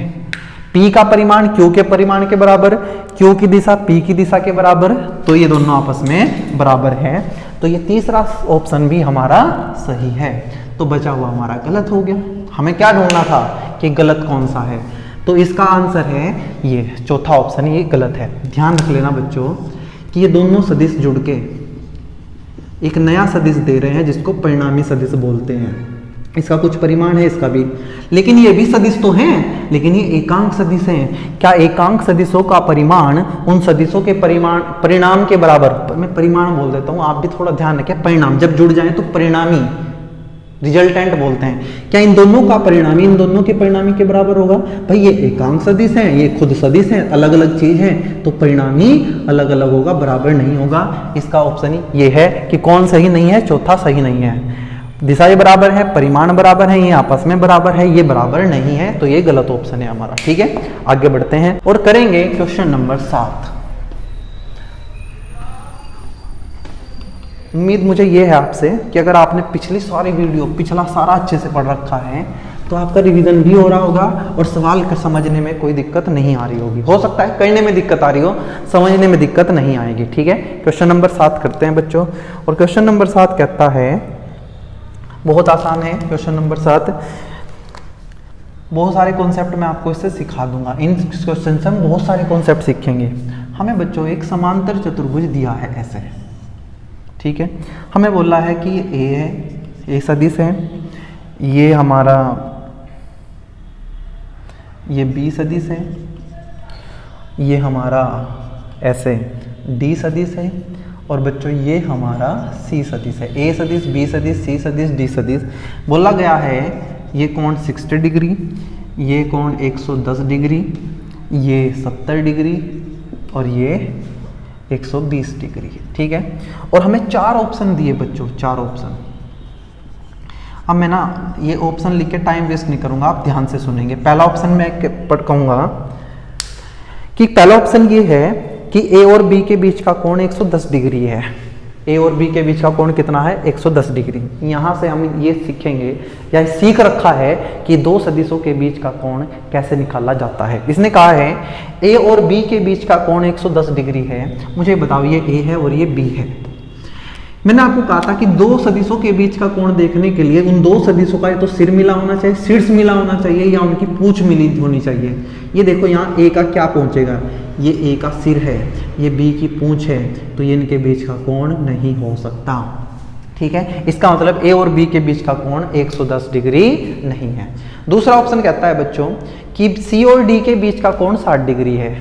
P का परिमाण Q के परिमाण के बराबर, Q की दिशा P की दिशा के बराबर, तो ये दोनों आपस में बराबर है। तो ये तीसरा ऑप्शन भी हमारा सही है। तो बचा हुआ हमारा गलत हो गया। हमें क्या ढूंढना था कि गलत कौन सा है। तो इसका आंसर है ये चौथा ऑप्शन, ये गलत है। ध्यान रख लेना बच्चों कि ये दोनों सदिश जुड़ के एक नया सदिश दे रहे हैं जिसको परिणामी सदिश बोलते हैं। इसका कुछ परिमाण है, इसका भी, लेकिन ये भी सदिश तो हैं, लेकिन ये एकांक सदिश हैं। क्या एकांक सदिशों का परिमाण उन सदिशों के परिणाम के बराबर, मैं परिमाण बोल देता हूँ, आप भी थोड़ा ध्यान रखें, परिणाम जब जुड़ जाए तो परिणामी, रिजल्टेंट बोलते हैं। क्या इन दोनों का परिणामी इन दोनों के परिणामी के बराबर होगा? भाई ये एकांक सदिश हैं, ये खुद सदिश हैं, अलग अलग चीज है, तो परिणामी अलग अलग होगा, बराबर नहीं होगा। इसका ऑप्शन ये है कि कौन सही नहीं है, चौथा सही नहीं है। दिशा ये बराबर है, परिमाण बराबर है, ये आपस में बराबर है, ये बराबर नहीं है, तो ये गलत ऑप्शन है हमारा। ठीक है, आगे बढ़ते हैं और करेंगे क्वेश्चन नंबर 7। उम्मीद मुझे ये है आपसे कि अगर आपने पिछली सारी वीडियो, पिछला सारा अच्छे से पढ़ रखा है तो आपका रिवीजन भी हो रहा होगा और सवाल का समझने में कोई दिक्कत नहीं आ रही होगी। हो सकता है करने में दिक्कत आ रही हो, समझने में दिक्कत नहीं आएगी। ठीक है, क्वेश्चन नंबर 7 करते हैं बच्चों। और क्वेश्चन नंबर 7 कहता है, बहुत आसान है क्वेश्चन नंबर 7, बहुत सारे कॉन्सेप्ट मैं आपको इससे सिखा दूंगा। इन क्वेश्चन से हम बहुत सारे कॉन्सेप्ट सीखेंगे। हमें बच्चों एक समांतर चतुर्भुज दिया है ऐसे, ठीक है, हमें बोला है कि ए है, ए सदिश है, ये हमारा ये बी सदिश है, ये हमारा ऐसे डी सदिश है, और बच्चों ये हमारा सी सदिश है। ए सदिश, बी सदिश, सी सदिश, डी सदिश। बोला गया है ये कोण 60 डिग्री, ये कोण 110 डिग्री, ये 70 डिग्री और ये 120 डिग्री। ठीक है, और हमें 4 ऑप्शन दिए बच्चों, 4 ऑप्शन। अब मैं ना ये ऑप्शन लिख के टाइम वेस्ट नहीं करूंगा, आप ध्यान से सुनेंगे। पहला ऑप्शन मैं कहूंगा कि पहला ऑप्शन ये है कि ए और बी के बीच का कोण 110 डिग्री है। ए और बी के बीच का कोण कितना है? 110 डिग्री। यहाँ से हम ये सीखेंगे या सीख रखा है कि दो सदिशों के बीच का कोण कैसे निकाला जाता है। इसने कहा है ए और बी के बीच का कोण 110 डिग्री है। मुझे बताओ ये ए है और ये बी है। मैंने आपको कहा था कि दो सदिशों के बीच का कोण देखने के लिए उन दो सदिशों का या तो सिर मिला होना चाहिए, शीर्ष मिला होना चाहिए, या उनकी पूंछ मिली होनी चाहिए। ये देखो यहाँ ए का क्या पहुंचेगा, ये ए का सिर है, ये बी की पूंछ है, तो ये इनके बीच का कोण नहीं हो सकता। ठीक है, इसका मतलब ए और बी के बीच का कोण 110 डिग्री नहीं है। दूसरा ऑप्शन कहता है बच्चों कि सी और डी के बीच का कोण 60 डिग्री है।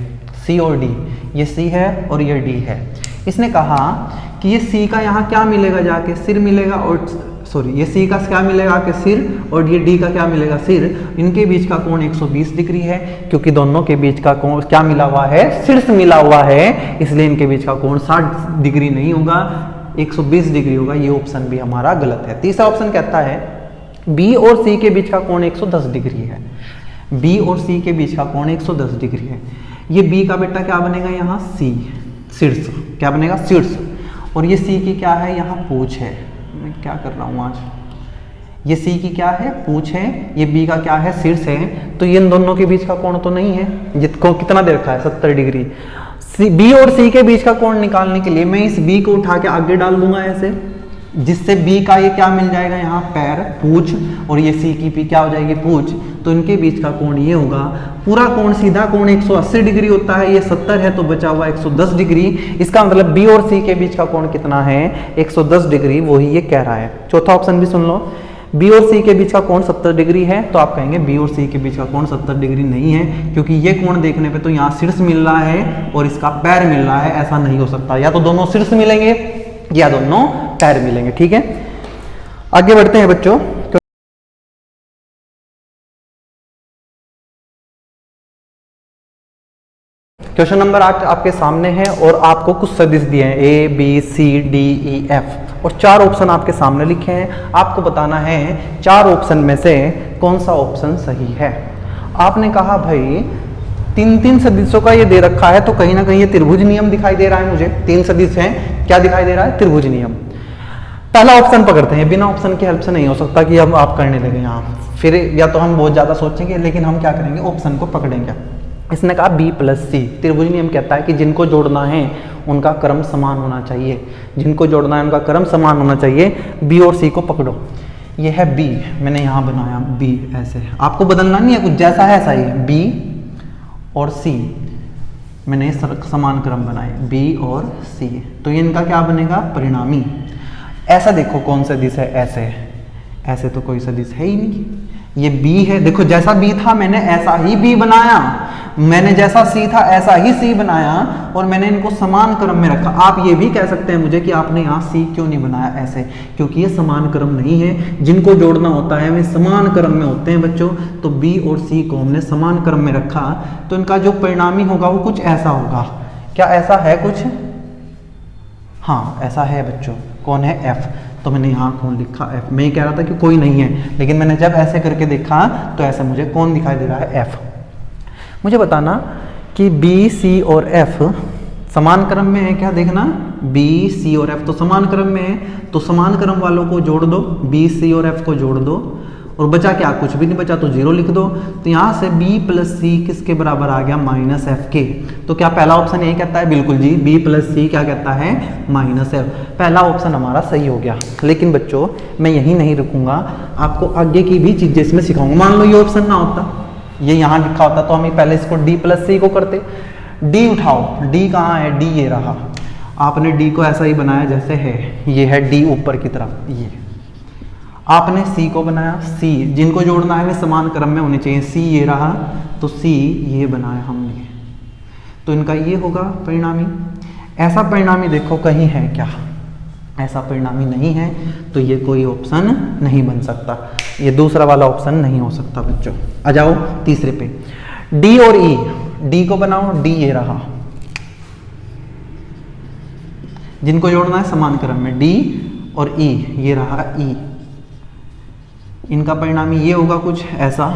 सी और डी, ये सी है और ये डी है। इसने कहा कि ये सी का यहाँ क्या मिलेगा, जाके सिर मिलेगा, और सॉरी ये सी का क्या मिलेगा कि सिर, और ये डी का क्या मिलेगा, सिर। इनके बीच का कोण 120 डिग्री है, क्योंकि दोनों के बीच का कोण क्या मिला हुआ है, शीर्ष मिला हुआ है, इसलिए इनके बीच का कोण 60 डिग्री नहीं होगा, 120 डिग्री होगा। ये ऑप्शन भी हमारा गलत है। तीसरा ऑप्शन कहता है बी और सी के बीच का कोण 110 डिग्री है। बी और सी के बीच का कोण 110 डिग्री है। ये बी का बेटा क्या बनेगा यहाँ, सी, शीर्ष, क्या बनेगा, शीर्ष, और ये सी की क्या है, यहाँ पूंछ है। मैं क्या कर रहा हूँ आज, ये सी की क्या है, पूंछ है, ये बी का क्या है, शीर्ष है। तो ये इन दोनों के बीच का कोण तो नहीं है, जिसको कितना दे रखा है, 70 डिग्री। बी और सी के बीच का कोण निकालने के लिए मैं इस बी को उठा के आगे डाल दूंगा ऐसे, जिससे बी का ये क्या मिल जाएगा, यहाँ पैर, पूंछ, और ये सी की भी क्या हो जाएगी, पूंछ। तो इनके बीच का कोण ये होगा। पूरा कोण, सीधा कोण 180 डिग्री होता है, ये 70 है तो बचा हुआ 110 डिग्री। इसका मतलब बी और सी के बीच का कोण कितना है, 110 डिग्री, वही ये कह रहा है। चौथा ऑप्शन भी सुन लो, बी और सी के बीच का कोण 70 डिग्री है, तो आप कहेंगे बी और सी के बीच का कोण 70 डिग्री नहीं है, क्योंकि ये कोण देखने पे तो यहाँ शीर्ष मिल रहा है और इसका पैर मिल रहा है, ऐसा नहीं हो सकता। या तो दोनों शीर्ष मिलेंगे या दोनों पैर मिलेंगे। ठीक है, आगे बढ़ते हैं बच्चों। क्वेश्चन नंबर 8 आपके सामने है और आपको कुछ सदिश दिए हैं, A B C D E F, और 4 ऑप्शन आपके सामने लिखे हैं। आपको बताना है 4 ऑप्शन में से कौन सा ऑप्शन सही है। आपने कहा भाई 3-3 सदिशों का ये दे रखा है, तो कहीं ना कहीं ये त्रिभुज नियम दिखाई दे रहा है मुझे। 3 सदिश हैं, क्या दिखाई दे रहा है, त्रिभुज नियम। पहला ऑप्शन पकड़ते हैं, बिना ऑप्शन के हेल्प से नहीं हो सकता कि अब आप करने लगे यहाँ, फिर या तो हम बहुत ज़्यादा सोचेंगे, लेकिन हम क्या करेंगे, ऑप्शन को पकड़ेंगे। इसने कहा बी प्लस सी, त्रिभुज नियम कहता है कि जिनको जोड़ना है उनका क्रम समान होना चाहिए, जिनको जोड़ना है उनका क्रम समान होना चाहिए। बी और सी को पकड़ो, ये है बी, मैंने यहाँ बनाया बी ऐसे, आपको बदलना नहीं है, कुछ जैसा है ऐसा ही है, बी और सी, मैंने समान क्रम बनाए बी और सी, तो ये इनका क्या बनेगा, परिणामी। ऐसा देखो कौन सदिश है, ऐसे ऐसे तो कोई सदिश है ही नहीं, ये बी है, देखो जैसा बी था मैंने ऐसा ही बी बनाया, मैंने जैसा सी था ऐसा ही सी बनाया, और मैंने इनको समान क्रम में रखा। आप ये भी कह सकते हैं मुझे कि आपने यहाँ सी क्यों नहीं बनाया ऐसे, क्योंकि ये समान क्रम नहीं है, जिनको जोड़ना होता है वे समान क्रम में होते हैं बच्चों। तो बी और सी को हमने समान क्रम में रखा, तो इनका जो परिणामी होगा वो कुछ ऐसा होगा। क्या ऐसा है कुछ, हाँ ऐसा है बच्चों। कौन है, एफ। तो मैंने यहाँ कौन लिखा, एफ। मैं कह रहा था कि कोई नहीं है, लेकिन मैंने जब ऐसे करके देखा तो ऐसे मुझे कौन दिखाई दे रहा है, एफ। मुझे बताना कि बी सी और एफ समान क्रम में है क्या, देखना बी सी और एफ तो समान क्रम में है, तो समान क्रम वालों को जोड़ दो, बी सी और एफ को जोड़ दो, और बचा क्या, कुछ भी नहीं बचा तो 0 लिख दो। तो यहाँ से b प्लस सी किसके बराबर आ गया, माइनस एफ के। तो क्या पहला ऑप्शन यही कहता है, बिल्कुल जी, b प्लस सी क्या कहता है, माइनस एफ। पहला ऑप्शन हमारा सही हो गया। लेकिन बच्चों मैं यही नहीं रुकूंगा, आपको आगे की भी चीजें इसमें सिखाऊंगा। मान लो ये ऑप्शन ना होता, ये यहाँ लिखा होता, तो हम पहले इसको d प्लस सी को करते। d उठाओ, d कहाँ है, d ये रहा, आपने d को ऐसा ही बनाया जैसे है, ये है d ऊपर की तरफ, ये आपने C को बनाया, C जिनको जोड़ना है वे समान क्रम में होने चाहिए, C ये रहा, तो C ये बनाया हमने, तो इनका ये होगा परिणामी। ऐसा परिणामी देखो कहीं है क्या, ऐसा परिणामी नहीं है, तो ये कोई ऑप्शन नहीं बन सकता, ये दूसरा वाला ऑप्शन नहीं हो सकता बच्चों। आ जाओ तीसरे पे, D और E, D को बनाओ, D ये रहा, जिनको जोड़ना है समान क्रम में, D और E ये रहा, E इनका परिणामी ये होगा कुछ ऐसा,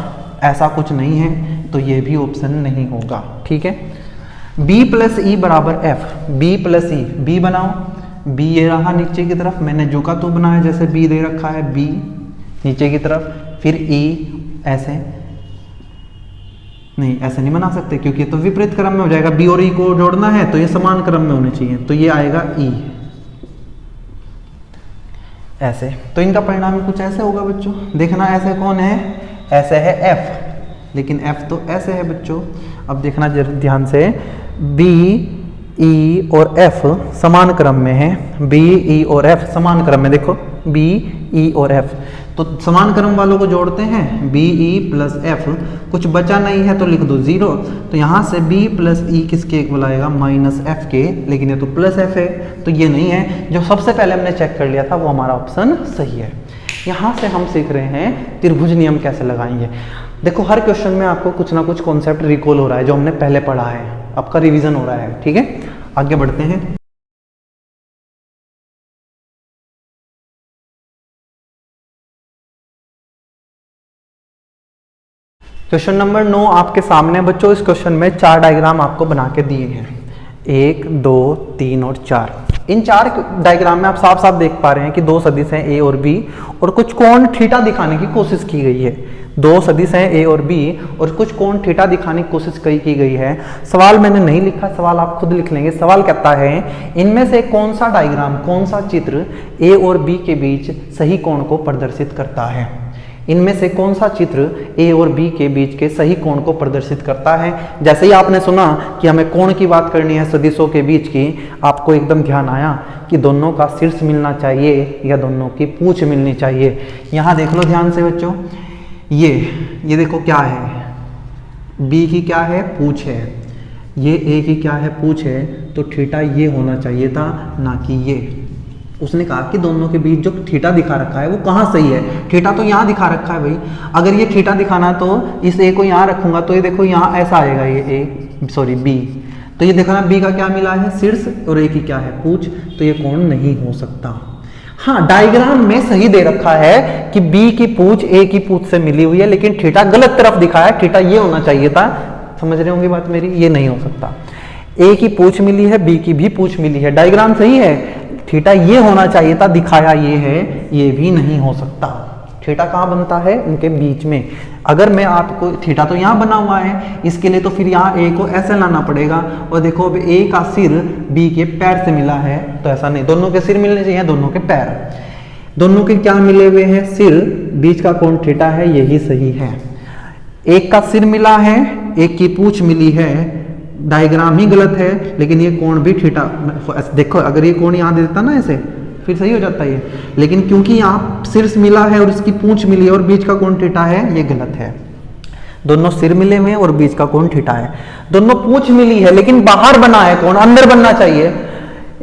ऐसा कुछ नहीं है, तो ये भी ऑप्शन नहीं होगा। ठीक है, b प्लस ई बराबर f, b प्लस ई, b बनाओ, b ये रहा नीचे की तरफ, मैंने जो का तो बनाया जैसे b दे रखा है, b नीचे की तरफ, फिर e ऐसे नहीं, ऐसे नहीं बना सकते क्योंकि तो विपरीत क्रम में हो जाएगा, b और e को जोड़ना है तो ये समान क्रम में होने चाहिए, तो ये आएगा e ऐसे। तो इनका परिणाम कुछ ऐसे होगा बच्चों, देखना ऐसे कौन है, ऐसे है f, लेकिन f तो ऐसे है बच्चों। अब देखना ध्यान से, b e और f समान क्रम में है, b e और f समान क्रम में, देखो b e और f, तो समान क्रम वालों को जोड़ते हैं, b e प्लस f, कुछ बचा नहीं है तो लिख दो 0, तो यहाँ से b प्लस e किसके इक्वल आएगा, माइनस f के, लेकिन ये तो प्लस f है, तो ये नहीं है। जो सबसे पहले हमने चेक कर लिया था वो हमारा ऑप्शन सही है। यहाँ से हम सीख रहे हैं त्रिभुज नियम कैसे लगाएंगे। देखो हर क्वेश्चन में आपको कुछ ना कुछ कॉन्सेप्ट रिकॉल हो रहा है जो हमने पहले पढ़ा है, आपका रिवीजन हो रहा है। ठीक है, आगे बढ़ते हैं। क्वेश्चन नंबर 9 आपके सामने बच्चों। इस क्वेश्चन में 4 डायग्राम आपको बना के दिए हैं, 1 2 3 और 4। इन 4 डायग्राम में आप साफ साफ देख पा रहे हैं कि 2 सदिश हैं a और b, और कुछ कोण थीटा दिखाने की कोशिश की गई है। 2 सदिश हैं a और b और कुछ कोण थीटा दिखाने की कोशिश की गई है। सवाल मैंने नहीं लिखा, सवाल आप खुद लिख लेंगे। सवाल कहता है इनमें से कौन सा डायग्राम, कौन सा चित्र a और b के बीच सही कोण को प्रदर्शित करता है। इनमें से कौन सा चित्र a और b के बीच के सही कोण को प्रदर्शित करता है। जैसे ही आपने सुना कि हमें कोण की बात करनी है सदिशों के बीच की, आपको एकदम ध्यान आया कि दोनों का शीर्ष मिलना चाहिए या दोनों की पूंछ मिलनी चाहिए। यहाँ देख लो ध्यान से बच्चों, ये देखो क्या है, b की क्या है, पूंछ है, ये a की क्या है, पूंछ है, तो थीटा ये होना चाहिए था, ना कि ये। उसने कहा कि दोनों के बीच जो थीटा दिखा रखा है वो कहाँ सही है, थीटा तो यहाँ दिखा रखा है भाई। अगर ये थीटा दिखाना तो इस a को यहाँ रखूंगा, तो ये देखो यहाँ ऐसा आएगा, ये b, तो ये देखो ना b का क्या मिला है, शीर्ष, और a की क्या है, पूंछ, तो ये कोण नहीं हो सकता। हाँ, डायग्राम में सही दे रखा है कि b की पूंछ a की पूंछ से मिली हुई है, लेकिन थीटा गलत तरफ दिखा है, थीटा ये होना चाहिए था। समझ रहे होंगे बात मेरी, ये नहीं हो सकता। a की पूंछ मिली है, b की भी पूंछ मिली है, डायग्राम सही है, थीटा ये होना चाहिए था, दिखाया ये है, ये भी नहीं हो सकता। थीटा कहाँ बनता है, उनके बीच में। अगर मैं आपको, थीटा तो यहाँ बना हुआ है, इसके लिए तो फिर यहाँ a को ऐसे लाना पड़ेगा, और देखो अब a का सिर b के पैर से मिला है, तो ऐसा नहीं, दोनों के सिर मिलने चाहिए, दोनों के पैर, दोनों के क्या मिले हुए हैं, सिर, बीच का कोण थीटा है, यही सही है। एक का सिर मिला है, एक की पूंछ मिली है, डायग्राम ही गलत है, लेकिन ये कोण भी थीटा, देखो अगर ये कोण यहाँ दे देता ना ऐसे, फिर सही हो जाता है ये, लेकिन क्योंकि यहाँ शीर्ष मिला है और इसकी पूंछ मिली है और बीच का कोण थीटा है, ये गलत है। दोनों सिर मिले हुए हैं और बीच का कोण थीटा है। दोनों पूंछ मिली है लेकिन बाहर बना है कोण, अंदर बनना चाहिए।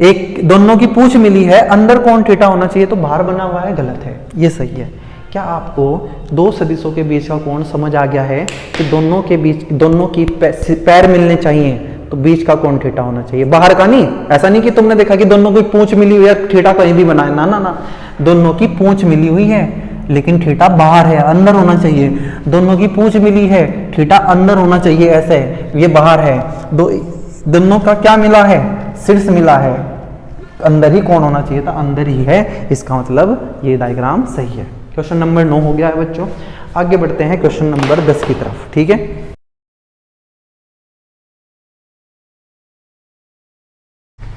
एक दोनों की पूंछ मिली है, अंदर कोण थीटा होना चाहिए, तो बाहर बना हुआ है, गलत है, ये सही है। क्या आपको दो सदिशों के बीच का कोण समझ आ गया है कि दोनों के बीच, दोनों की पैर मिलने चाहिए तो बीच का कोण थीटा होना चाहिए, बाहर का नहीं। ऐसा नहीं कि तुमने देखा कि दोनों की पूंछ मिली हुई है, थीटा कहीं भी बनाए, ना ना ना, दोनों की पूंछ मिली हुई है लेकिन थीटा बाहर है, अंदर होना चाहिए। दोनों की पूंछ मिली है, थीटा अंदर होना चाहिए, ऐसे ये बाहर है। दोनों का क्या मिला है, शीर्ष मिला है, अंदर ही कोण होना चाहिए था, अंदर ही है, इसका मतलब ये डायग्राम सही है। क्वेश्चन नंबर 9 हो गया है बच्चों। आगे बढ़ते हैं क्वेश्चन नंबर 10 की तरफ, ठीक है।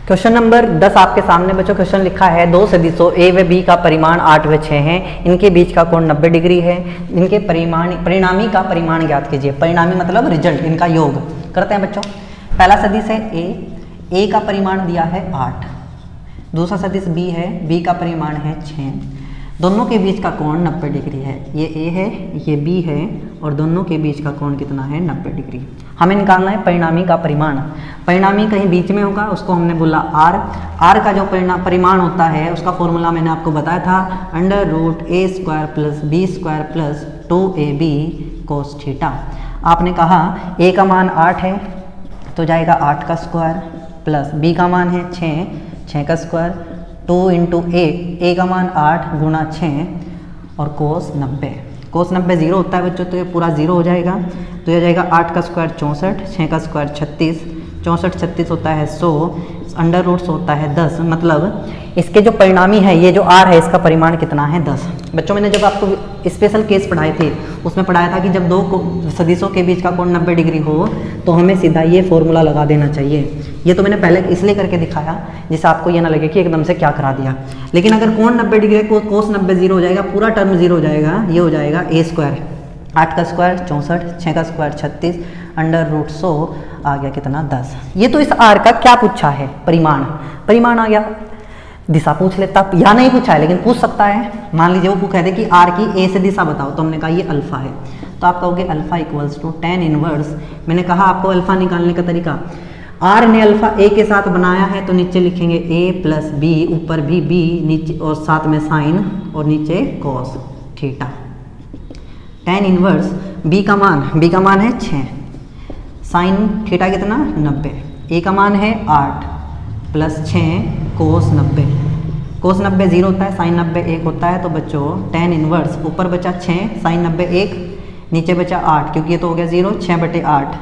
क्वेश्चन नंबर 10 आपके सामने बच्चों क्वेश्चन लिखा है, दो सदिशों ए व बी का परिमाण 8 व 6 है, इनके बीच का कोण 90 डिग्री है, इनके परिणामी का परिमाण ज्ञात कीजिए। परिणामी मतलब रिजल्ट, इनका योग करते हैं बच्चों। पहला सदिश है ए का परिमाण दिया है 8, दूसरा सदिश बी है, बी का परिमाण है 6, दोनों के बीच का कोण 90 डिग्री है। ये ए है, ये बी है, और दोनों के बीच का कोण कितना है, 90 डिग्री। हमें निकालना है परिणामी का परिमाण। परिणामी कहीं बीच में होगा, उसको हमने बोला आर। आर का जो परिमाण होता है उसका फॉर्मूला मैंने आपको बताया था, √a² + b² + 2ab cos theta. आपने कहा a का मान 8 है तो जाएगा 8 का स्क्वायर, प्लस b का मान है 6 का स्क्वायर, 2 × a का मान 8 × 6 और cos 90। cos 90 0 होता है बच्चों, तो ये पूरा 0 हो जाएगा, तो ये जाएगा 8 का स्क्वायर 64, 6 का स्क्वायर 36, 64 36 होता है 100, √100 होता है 10। मतलब इसके जो परिणामी है, ये जो r है, इसका परिमाण कितना है, 10। बच्चों मैंने जब आपको स्पेशल केस पढ़ाए थे उसमें पढ़ाया था कि जब दो सदिशों के बीच का कोण 90 डिग्री हो तो हमें सीधा ये फॉर्मूला लगा देना चाहिए। ये तो मैंने पहले इसलिए करके दिखाया जिससे आपको ये ना लगे कि एकदम से क्या करा दिया। लेकिन अगर कोण 90 डिग्री को cos 90 0 हो जाएगा, पूरा टर्म 0 हो जाएगा, ये हो जाएगा a², 8 का स्क्वायर 64, 6 का स्क्वायर 36, √100 आ गया कितना, 10। ये तो इस r का क्या पूछा है, परिमाण आ गया। दिशा पूछ लेता या नहीं पूछा है लेकिन पूछ सकता है। मान लीजिए वो कह दे कि r की a से दिशा बताओ, तो हमने कहा ये अल्फा है, तो आप कहोगे अल्फा = tan इनवर्स। मैंने कहा आपको अल्फा निकालने का तरीका, r ने अल्फा a के साथ बनाया है तो नीचे लिखेंगे a + b, ऊपर भी b, नीचे और साथ में साइन और नीचे cos theta. tan inverse b का मान है 6, साइन थीटा कितना 90, a का मान है 8 + 6 cos 90। cos 90 0 होता है, साइन 90 1 होता है, तो बच्चों tan इनवर्स ऊपर बचा 6, साइन 90 1, नीचे बचा 8, क्योंकि ये तो हो गया 0, 6/8,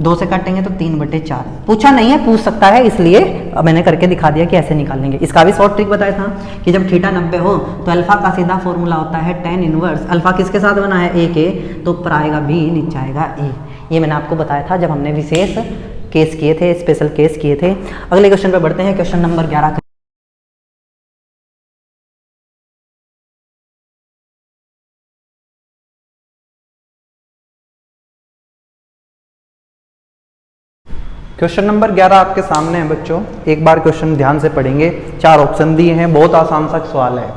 2 से काटेंगे तो 3/4। पूछा नहीं है, पूछ सकता है, इसलिए मैंने करके दिखा दिया कि ऐसे निकालेंगे। इसका भी शॉर्ट ट्रिक बताया था कि जब थीटा 90 हो तो अल्फा का सीधा फॉर्मूला होता है tan इनवर्स। अल्फा किसके साथ बना है, a के, तो ऊपर आएगा b, नीचे आएगा a। ये मैंने आपको बताया था जब हमने विशेष केस किए थे, स्पेशल केस किए थे। अगले क्वेश्चन पे बढ़ते हैं, क्वेश्चन नंबर 11। क्वेश्चन नंबर 11 आपके सामने है बच्चों। एक बार क्वेश्चन ध्यान से पढ़ेंगे, 4 ऑप्शन दिए हैं, बहुत आसान सा सवाल है।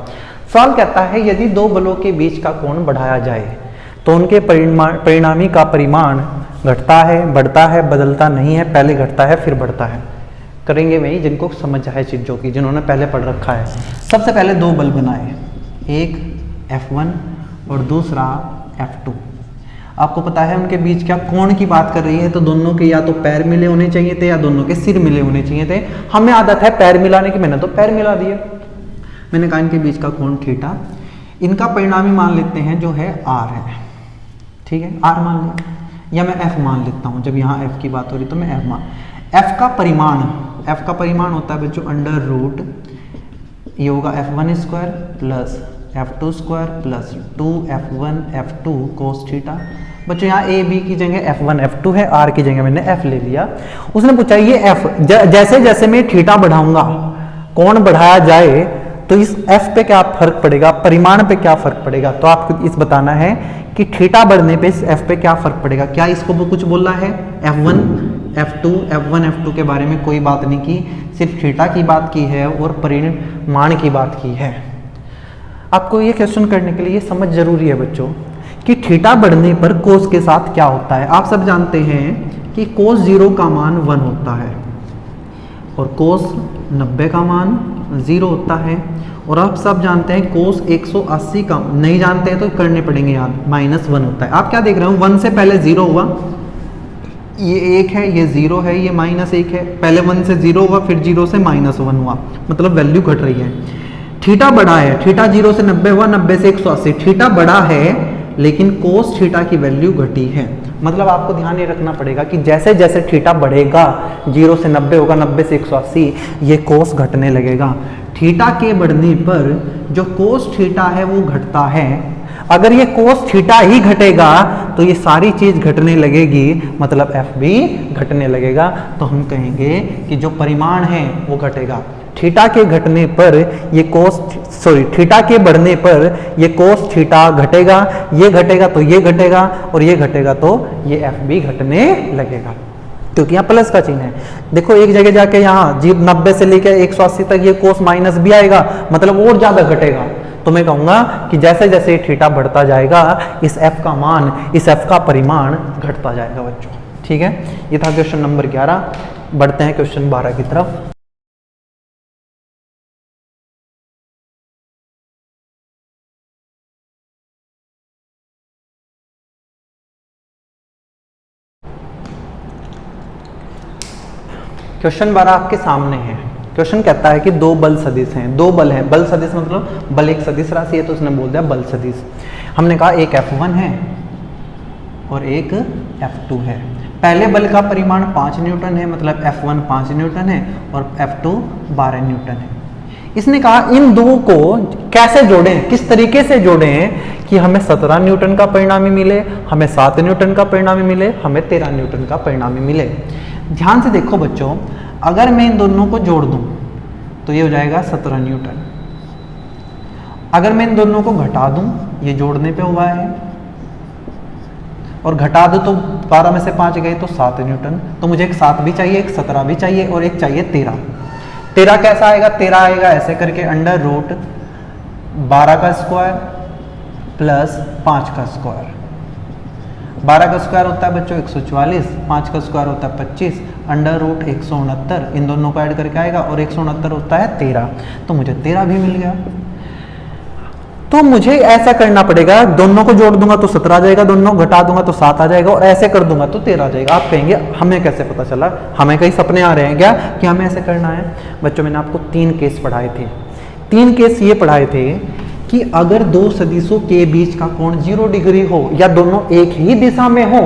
सवाल कहता है यदि दो बलों के बीच का कोण बढ़ाया जाए तो उनके परिणामी का परिमाण घटता है, बढ़ता है, बदलता नहीं है, पहले घटता है फिर बढ़ता है। करेंगे वही जिनको समझ आए चीज़ों की, जिन्होंने पहले पढ़ रखा है। सबसे पहले दो बल बनाए, एक F1 और दूसरा F2। आपको पता है उनके बीच क्या कोण की बात कर रही है, तो दोनों के या तो पैर मिले होने चाहिए थे या दोनों के सिर मिले होने चाहिए थे। हमें आदत है पैर मिलाने की, मैंने तो पैर मिला दिए। मैंने कहा इनके बीच का कोण थीटा, इनका परिणामी मान लेते हैं जो है r है, ठीक है, r मान लिया, या मैं f मान लेता हूँ। जब यहाँ f की बात हो रही तो मैं f मान, f का परिमाण होता है बच्चों √ ये होगा f1² + f2² + 2f1 f2 cos theta. बच्चों यहाँ a b की जगह f1 f2 है, r की जगह मैंने f ले लिया। उसने पूछा ये f जैसे जैसे मैं थीटा बढ़ाऊंगा, कोण बढ़ाया जाए तो इस f पे क्या फर्क पड़ेगा, परिमाण पे क्या फर्क पड़ेगा। तो आपको इस बताना है कि थीटा बढ़ने पे इस एफ पे क्या फर्क पड़ेगा। क्या इसको वो कुछ बोला है? F1 F2 F1 F2 के बारे में कोई बात नहीं की, सिर्फ थीटा की बात की है और परिमाण की बात की है। आपको ये क्वेश्चन करने के लिए ये समझ जरूरी है बच्चों कि थीटा बढ़ने पर कोस के साथ क्या होता है। आप सब जानते हैं कि कोस 0 का मान 1 होता है और कोस 90 का मान 0 होता है। और आप सब जानते हैं कोस 180 का, नहीं जानते हैं तो करने पड़ेंगे याद, -1 होता है। आप क्या देख रहे हो, 1 से पहले 0 हुआ, ये 1 है, ये 0 है, ये -1 है। पहले 1 से 0 हुआ, फिर 0 से -1 हुआ, मतलब वैल्यू घट रही है। थीटा बड़ा है, थीटा 0 से 90 हुआ, 90 से 180, थीटा बड़ा है लेकिन कोस थीटा की वैल्यू घटी है। मतलब आपको ध्यान ये रखना पड़ेगा कि जैसे जैसे थीटा बढ़ेगा, 0 से 90 होगा, 90 से 180, ये कोस घटने लगेगा। थीटा के बढ़ने पर जो कोस थीटा है वो घटता है। अगर ये कोस थीटा ही घटेगा तो ये सारी चीज घटने लगेगी, मतलब एफ भी घटने लगेगा। तो हम कहेंगे कि जो परिमाण है वो घटेगा। थीटा के घटने पर ये थीटा के बढ़ने पर ये कोस थीटा घटेगा, ये घटेगा तो ये घटेगा, और ये घटेगा तो ये एफ भी घटने लगेगा, क्योंकि यहाँ प्लस का चिन्ह है। देखो एक जगह जाके यहाँ 90 से लेकर 180 तक ये कोस माइनस भी आएगा, मतलब और ज्यादा घटेगा। तो मैं कहूंगा कि जैसे जैसे थीटा बढ़ता जाएगा, इस एफ का मान, इस एफ का परिमाण घटता जाएगा बच्चों। ठीक है, ये था क्वेश्चन नंबर 11। बढ़ते हैं क्वेश्चन 12 की तरफ। क्वेश्चन 12 आपके सामने है। क्वेश्चन कहता है कि दो बल सदिश हैं, दो बल हैं। बल सदिश मतलब बल एक सदिश राशि है, तो उसने बोल दिया बल सदिश। हमने कहा एक F1 है और एक F2 है। पहले बल का परिमाण 5 न्यूटन है, मतलब F1 5 न्यूटन है और F2 12 न्यूटन है। इसने कहा इन दो को कैसे जोड़ें, किस तरीके से जोड़ें कि हमें 17 न्यूटन का परिणामी मिले, हमें 7 न्यूटन का परिणामी मिले, हमें 13 न्यूटन का परिणामी मिले। ध्यान से देखो बच्चों, अगर मैं इन दोनों को जोड़ दूं तो ये हो जाएगा 17 न्यूटन। अगर मैं इन दोनों को घटा दूं, ये जोड़ने पे हुआ है, और घटा दूं तो 12 में से 5 गए तो 7 न्यूटन। तो मुझे एक 7 भी चाहिए, एक 17 भी चाहिए और एक चाहिए 13। 13 कैसा आएगा? 13 आएगा ऐसे करके √12 का स्क्वायर प्लस 5 का स्क्वायर। 12 का स्क्वायर होता है बच्चों 144, 5 का स्क्वायर होता है 25, √169 इन दोनों को ऐड करके आएगा, और 169 होता है 13, तो मुझे 13 भी मिल गया। तो मुझे ऐसा करना पड़ेगा, दोनों को जोड़ दूंगा तो 17 आ जाएगा, दोनों घटा दूंगा तो 7 आ जाएगा, और ऐसे कर दूंगा तो 13 आ जाएगा। आप कहेंगे हमें कैसे पता चला? हमें कई सपने आ रहे हैं क्या कि हमें ऐसे करना है? बच्चों मैंने आपको 3 केस पढ़ाए थे। 3 केस ये पढ़ाए थे कि अगर दो सदिशों के बीच का कोण 0 डिग्री हो या दोनों एक ही दिशा में हो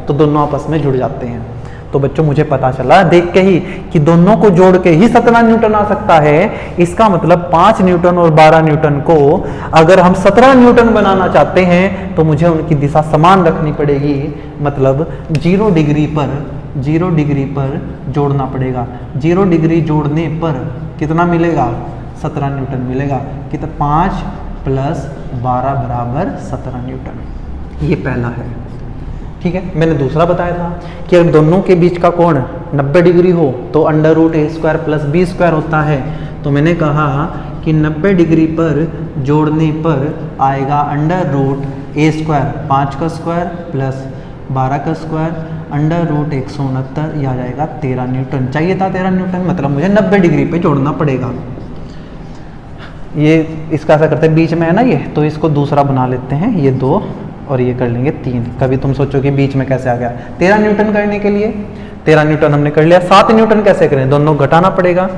तो दोनों आपस में जुड़ जाते हैं। तो बच्चों मुझे पता चला देख के ही कि दोनों को जोड़ के ही 17 न्यूटन आ सकता है। इसका मतलब 5 न्यूटन और 12 न्यूटन को अगर हम 17 न्यूटन बनाना चाहते हैं तो मुझे उनकी दिशा समान रखनी पड़ेगी, मतलब 0 डिग्री पर जोड़ना पड़ेगा। 0 डिग्री जोड़ने पर कितना मिलेगा? 17 न्यूटन मिलेगा। कितना? 5 + 12 = 17 न्यूटन। ये पहला है। ठीक है, मैंने दूसरा बताया था कि अगर दोनों के बीच का कोण 90 डिग्री हो तो √a² + b² होता है। तो मैंने कहा कि 90 डिग्री पर जोड़ने पर आएगा √a², 5 का स्क्वायर प्लस 12 का स्क्वायर, √169, यह आ जाएगा 13 न्यूटन। चाहिए था 13 न्यूटन, मतलब मुझे 90 डिग्री पे जोड़ना पड़ेगा। ये इसका ऐसा करते हैं, बीच में है ना ये, तो इसको दूसरा बना लेते हैं, ये 2 और ये कर लेंगे 3। कभी तुम सोचो कि बीच में कैसे आ गया? 13 न्यूटन करने के लिए 13 न्यूटन हमने कर लिया। 7 न्यूटन कैसे करें? दोनों घटाना पड़ेगा।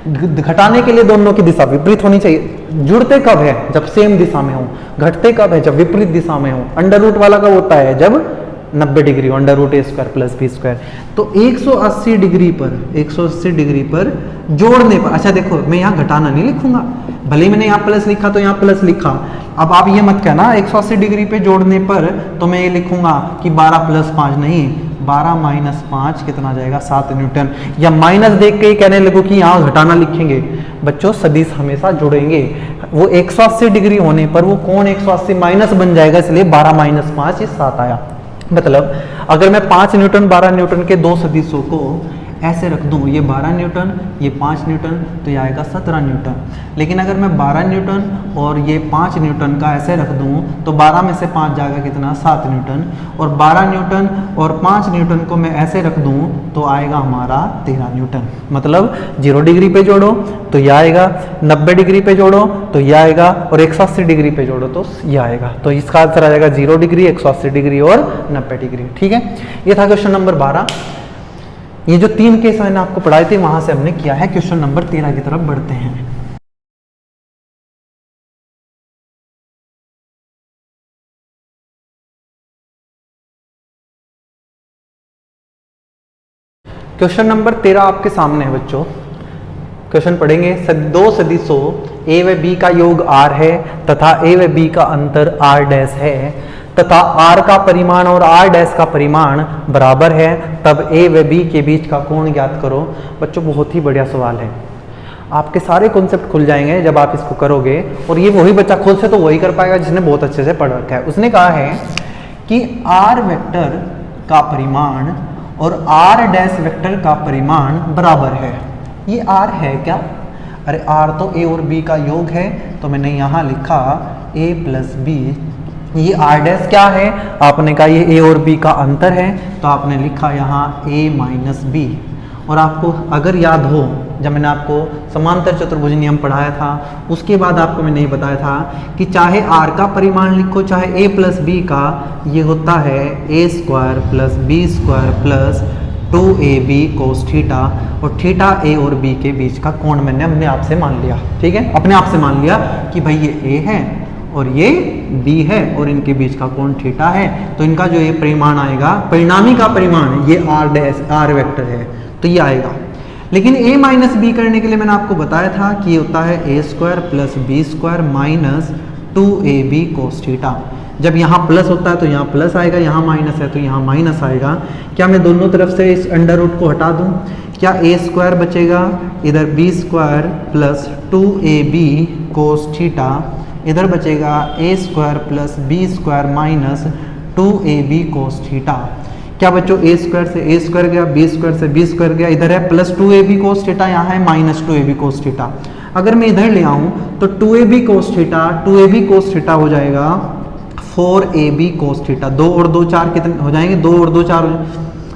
घटाने के लिए दोनों की दिशा विपरीत होनी चाहिए। जुड़ते कब है? जब सेम दिशा में हो। घटते कब है? जब विपरीत दिशा में हो। √ वाला कब होता है? जब 90 डिग्री, √a² + b²। तो 180 डिग्री पर जोड़ने पर, अच्छा देखो मैं यहाँ घटाना नहीं लिखूंगा, भले ही मैंने यहाँ प्लस लिखा तो यहाँ प्लस लिखा। अब आप ये मत कहना 180 डिग्री पे जोड़ने पर तो मैं ये लिखूंगा कि 12 + 5 नहीं, 12 माइनस 5 कितना आ जाएगा 7 न्यूटन। या माइनस देख के ही कहने लगो कि यहाँ घटाना लिखेंगे, बच्चों सदिश हमेशा जुड़ेंगे। वो 180 डिग्री होने पर वो कोण 180 माइनस बन जाएगा, इसलिए 12 माइनस 5 ये 7 आया। मतलब अगर मैं 5 न्यूटन 12 न्यूटन के दो सदिशों को ऐसे रख दूं, ये 12 न्यूटन ये 5 न्यूटन, तो ये आएगा 17 न्यूटन। लेकिन अगर मैं 12 न्यूटन और ये 5 न्यूटन का ऐसे रख दूं, तो 12 में से 5 जाएगा कितना 7 न्यूटन, और 12 न्यूटन और 5 न्यूटन को मैं ऐसे रख दूं तो आएगा हमारा 13 न्यूटन। मतलब 0 डिग्री पे जोड़ो तो ये आएगा, 90 डिग्री पे जोड़ो तो ये आएगा, और 180 डिग्री पे जोड़ो तो ये आएगा। तो इसका आंसर आ जाएगा 0 डिग्री, 180 डिग्री और 90 डिग्री। ठीक है, ये था क्वेश्चन नंबर 12। ये जो 3 केस मैंने आपको पढ़ाए थे वहां से हमने किया है। क्वेश्चन नंबर 13 की तरफ बढ़ते हैं। क्वेश्चन नंबर 13 आपके सामने है बच्चों। क्वेश्चन पढ़ेंगे, दो सदिशों ए व बी का योग r है तथा ए व बी का अंतर r डैश है तथा r का परिमाण और r डैश का परिमाण बराबर है, तब a व b के बीच का कोण ज्ञात करो। बच्चों बहुत ही बढ़िया सवाल है, आपके सारे कॉन्सेप्ट खुल जाएंगे जब आप इसको करोगे। और ये वही बच्चा खुद से तो वही कर पाएगा जिसने बहुत अच्छे से पढ़ रखा है। उसने कहा है कि r वेक्टर का परिमाण और r डैश वेक्टर का परिमाण बराबर है। ये r है क्या? अरे r तो a और b का योग है, तो मैंने यहाँ लिखा a प्लस बी। ये r डैश क्या है? आपने कहा ये a और b का अंतर है, तो आपने लिखा यहाँ a माइनस बी। और आपको अगर याद हो, जब मैंने आपको समांतर चतुर्भुज नियम पढ़ाया था उसके बाद आपको मैंने ये बताया था कि चाहे r का परिमाण लिखो चाहे a प्लस बी का, ये होता है a square plus B square plus 2ab cos theta, और थीटा a और b के बीच का कोण मैंने अपने आप से मान लिया। ठीक है, अपने आप से मान लिया कि भाई ये a है और ये b है और इनके बीच का कोण थीटा है, तो इनका जो ये परिमाण आएगा, परिणामी का परिमाण ये r डैश r वेक्टर है, तो ये आएगा। लेकिन a माइनस बी करने के लिए मैंने आपको बताया था कि ये होता है a square plus B square minus 2ab cos theta. जब यहाँ प्लस होता है तो यहाँ प्लस आएगा, यहाँ माइनस है तो यहाँ माइनस आएगा। क्या मैं दोनों तरफ से इस अंडर रूट को हटा दूँ? क्या a स्क्वायर बचेगा, इधर b square plus 2ab cos theta, इधर बचेगा a square plus b square minus 2ab cos theta. क्या बच्चों a स्क्वायर से a स्क्वायर गया, b स्क्वायर से b स्क्वायर गया, इधर है प्लस 2ab कोस थीटा, यहाँ है माइनस 2ab कोस थीटा। अगर मैं इधर ले आऊँ तो 2ab cos theta, 2ab cos theta हो जाएगा 4ab कोस थीटा। 2 और 2 4 कितने हो जाएंगे? 2 और 2 4,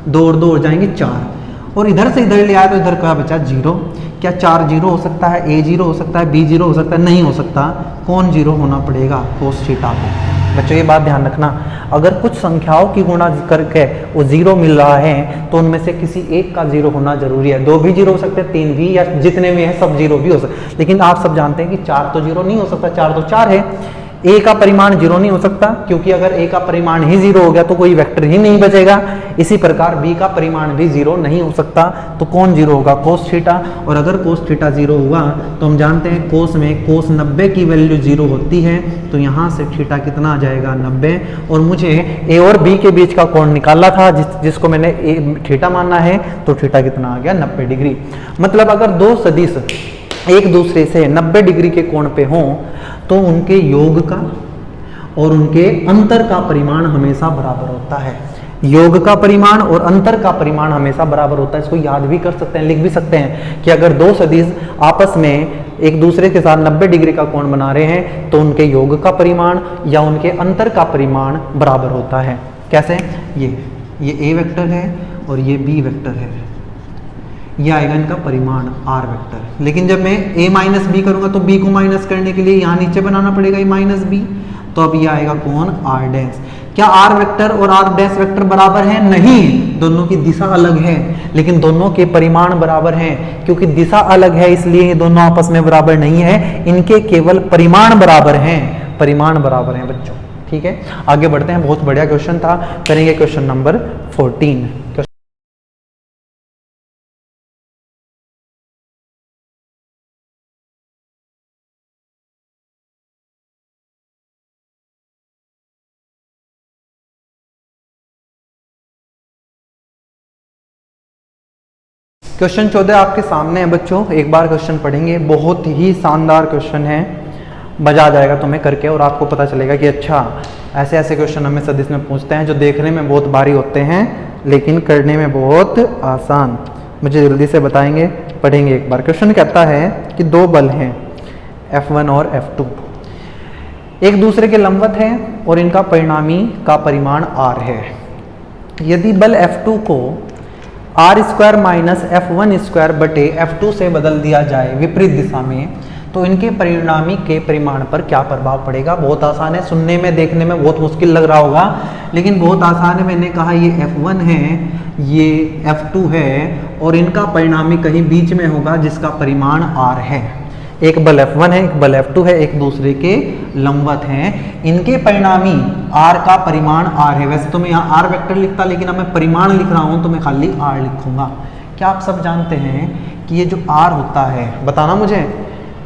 2 और 2 हो जाएंगे 4। और इधर से इधर ले आया तो इधर क्या बचा? 0। क्या 4 0 हो सकता है? a 0 हो सकता है, b 0 हो सकता है? नहीं हो सकता। कौन 0 होना पड़ेगा? कोस थीटा को। बच्चों ये बात ध्यान रखना, अगर कुछ संख्याओं की गुणा करके वो 0 मिल रहा है तो उनमें से किसी एक का 0 होना जरूरी है। 2 भी 0 हो सकते हैं, 3 भी, या जितने भी हैं सब 0 भी हो सकते। लेकिन आप सब जानते हैं कि 4 तो 0 नहीं हो सकता, 4 तो 4 है। a का परिमाण 0 नहीं हो सकता, क्योंकि अगर a का परिमाण ही 0 हो गया तो कोई वेक्टर ही नहीं बचेगा। इसी प्रकार b का परिमाण भी 0 नहीं हो सकता, तो कौन 0 होगा? कोस थीटा। और अगर कोस थीटा 0 हुआ तो हम जानते हैं कोस में कोस 90 की वैल्यू 0 होती है, तो यहाँ से थीटा कितना आ जाएगा? 90। और मुझे a और b के बीच का कोण निकालना था, जिसको मैंने थीटा मानना है, तो थीटा कितना आ गया? 90 डिग्री। मतलब अगर दो सदिश एक दूसरे से 90 डिग्री के कोण पे हों तो उनके योग का और उनके अंतर का परिमाण हमेशा बराबर होता है। योग का परिमाण और अंतर का परिमाण हमेशा बराबर होता है। इसको याद भी कर सकते हैं, लिख भी सकते हैं कि अगर दो सदिश आपस में एक दूसरे के साथ 90 डिग्री का कोण बना रहे हैं तो उनके योग का परिमाण या उनके अंतर का परिमाण बराबर होता है। कैसे? ये a वेक्टर है और ये b वेक्टर है, ये आएगा इनका परिमाण r वेक्टर। लेकिन जब मैं a माइनस बी करूंगा तो b को माइनस करने के लिए यहाँ नीचे बनाना पड़ेगा a माइनस बी, तो अब ये आएगा कौन? r dash. क्या r वेक्टर और r डैश वेक्टर बराबर हैं? नहीं, दोनों की दिशा अलग है, लेकिन दोनों के परिमाण बराबर हैं। क्योंकि दिशा अलग है इसलिए ये दोनों आपस में बराबर नहीं है, इनके केवल परिमाण बराबर हैं, परिमाण बराबर हैं बच्चों। ठीक है, आगे बढ़ते हैं। बहुत बढ़िया क्वेश्चन था, करेंगे क्वेश्चन नंबर 14। क्वेश्चन 14 आपके सामने है बच्चों, एक बार क्वेश्चन पढ़ेंगे, बहुत ही शानदार क्वेश्चन है, मजा आ जाएगा तुम्हें करके और आपको पता चलेगा कि अच्छा ऐसे ऐसे क्वेश्चन हमें सदिश में पूछते हैं जो देखने में बहुत भारी होते हैं लेकिन करने में बहुत आसान। मुझे जल्दी से बताएंगे, पढ़ेंगे एक बार। क्वेश्चन कहता है कि दो बल हैं F1 और F2, एक दूसरे के लंबवत हैं और इनका परिणामी का परिमाण r है। यदि बल F2 को r² माइनस F1² बटे F2 से बदल दिया जाए विपरीत दिशा में, तो इनके परिणामी के परिमाण पर क्या प्रभाव पड़ेगा। बहुत आसान है, सुनने में देखने में बहुत मुश्किल लग रहा होगा लेकिन बहुत आसान है। मैंने कहा ये F1 है, ये F2 है और इनका परिणामी कहीं बीच में होगा जिसका परिमाण r है। एक बल F1 है, एक बल F2 है, एक दूसरे के लंबवत हैं, इनके परिणामी r का परिमाण r है। वैसे तो मैं यहाँ r वेक्टर लिखता लेकिन अब मैं परिमाण लिख रहा हूँ तो मैं खाली r लिखूंगा। क्या आप सब जानते हैं कि ये जो r होता है, बताना मुझे,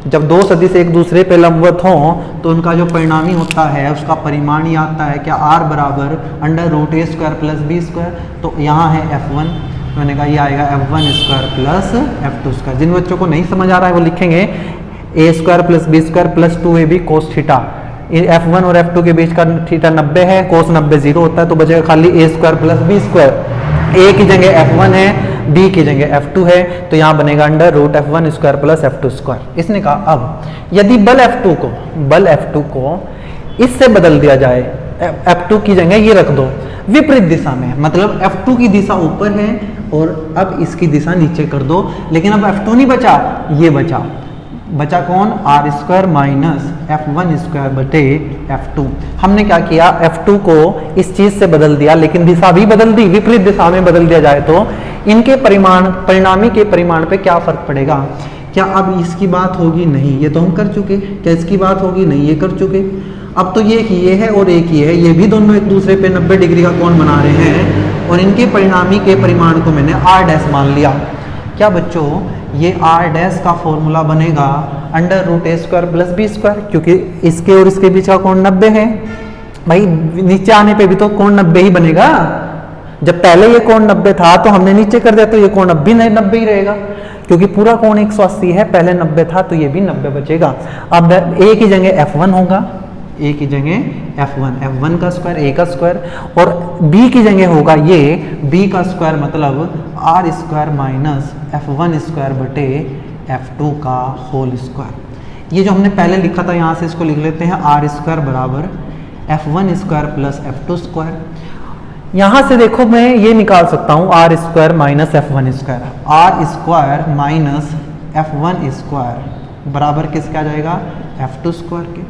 जब दो सदिश एक दूसरे पे लंबवत हों तो उनका जो परिणामी होता है उसका परिमाण ही आता है क्या, r बराबर √a² प्लस b²। तो यहाँ है F1, मैंने कहा ये आएगा F1² प्लस F2²। जिन बच्चों को नहीं समझ आ रहा है वो लिखेंगे a² plus b² plus 2ab cos theta. F1 और F2 के बीच का थीटा 90 है, cos 90 0 होता है, तो बचेगा खाली a² प्लस b²। a की जगह F1 है, b की जगह F2 है, तो यहाँ बनेगा √F1² प्लस F2²। इसने कहा अब यदि बल F2 को इससे बदल दिया जाए, F2 की जगह ये रख दो विपरीत दिशा में, मतलब F2 की दिशा ऊपर है और अब इसकी दिशा नीचे कर दो, लेकिन अब F2 नहीं बचा, ये बचा कौन, r² माइनस F1² बटे F2। हमने क्या किया, F2 को इस चीज से बदल दिया लेकिन दिशा भी बदल दी, विपरीत दिशा में बदल दिया जाए तो इनके परिणामी के परिमाण पे क्या फर्क पड़ेगा। क्या अब इसकी बात होगी, नहीं, ये तो हम कर चुके। क्या इसकी बात होगी, नहीं, ये कर चुके। अब तो ये है और एक ये है, ये भी दोनों एक दूसरे पे 90 डिग्री का कोण बना रहे हैं और इनके परिणामी के परिमाण को मैंने r' मान लिया। क्या बच्चों ये r' का फॉर्मूला बनेगा √a² प्लस b², क्योंकि इसके और इसके बीच का कोण 90 है। भाई नीचे आने पे भी तो कोण 90 ही बनेगा। जब पहले ये कोण 90 था तो हमने नीचे कर दिया तो ये कोण अब भी 90 ही रहेगा, क्योंकि पूरा कोण 180 है, पहले 90 था तो ये भी 90 बचेगा। अब a की जगह F1 होगा, a की जगह F1 का स्क्वायर, a का स्क्वायर, और b की जगह होगा ये b का स्क्वायर, मतलब r² माइनस F1² बटे F2 का होल स्क्वायर। ये जो हमने पहले लिखा था यहाँ से इसको लिख लेते हैं, r² बराबर F1² प्लस F2²। यहाँ से देखो मैं ये निकाल सकता हूँ r² minus F1², r² minus F1² बराबर किसका आ जाएगा, F2² के।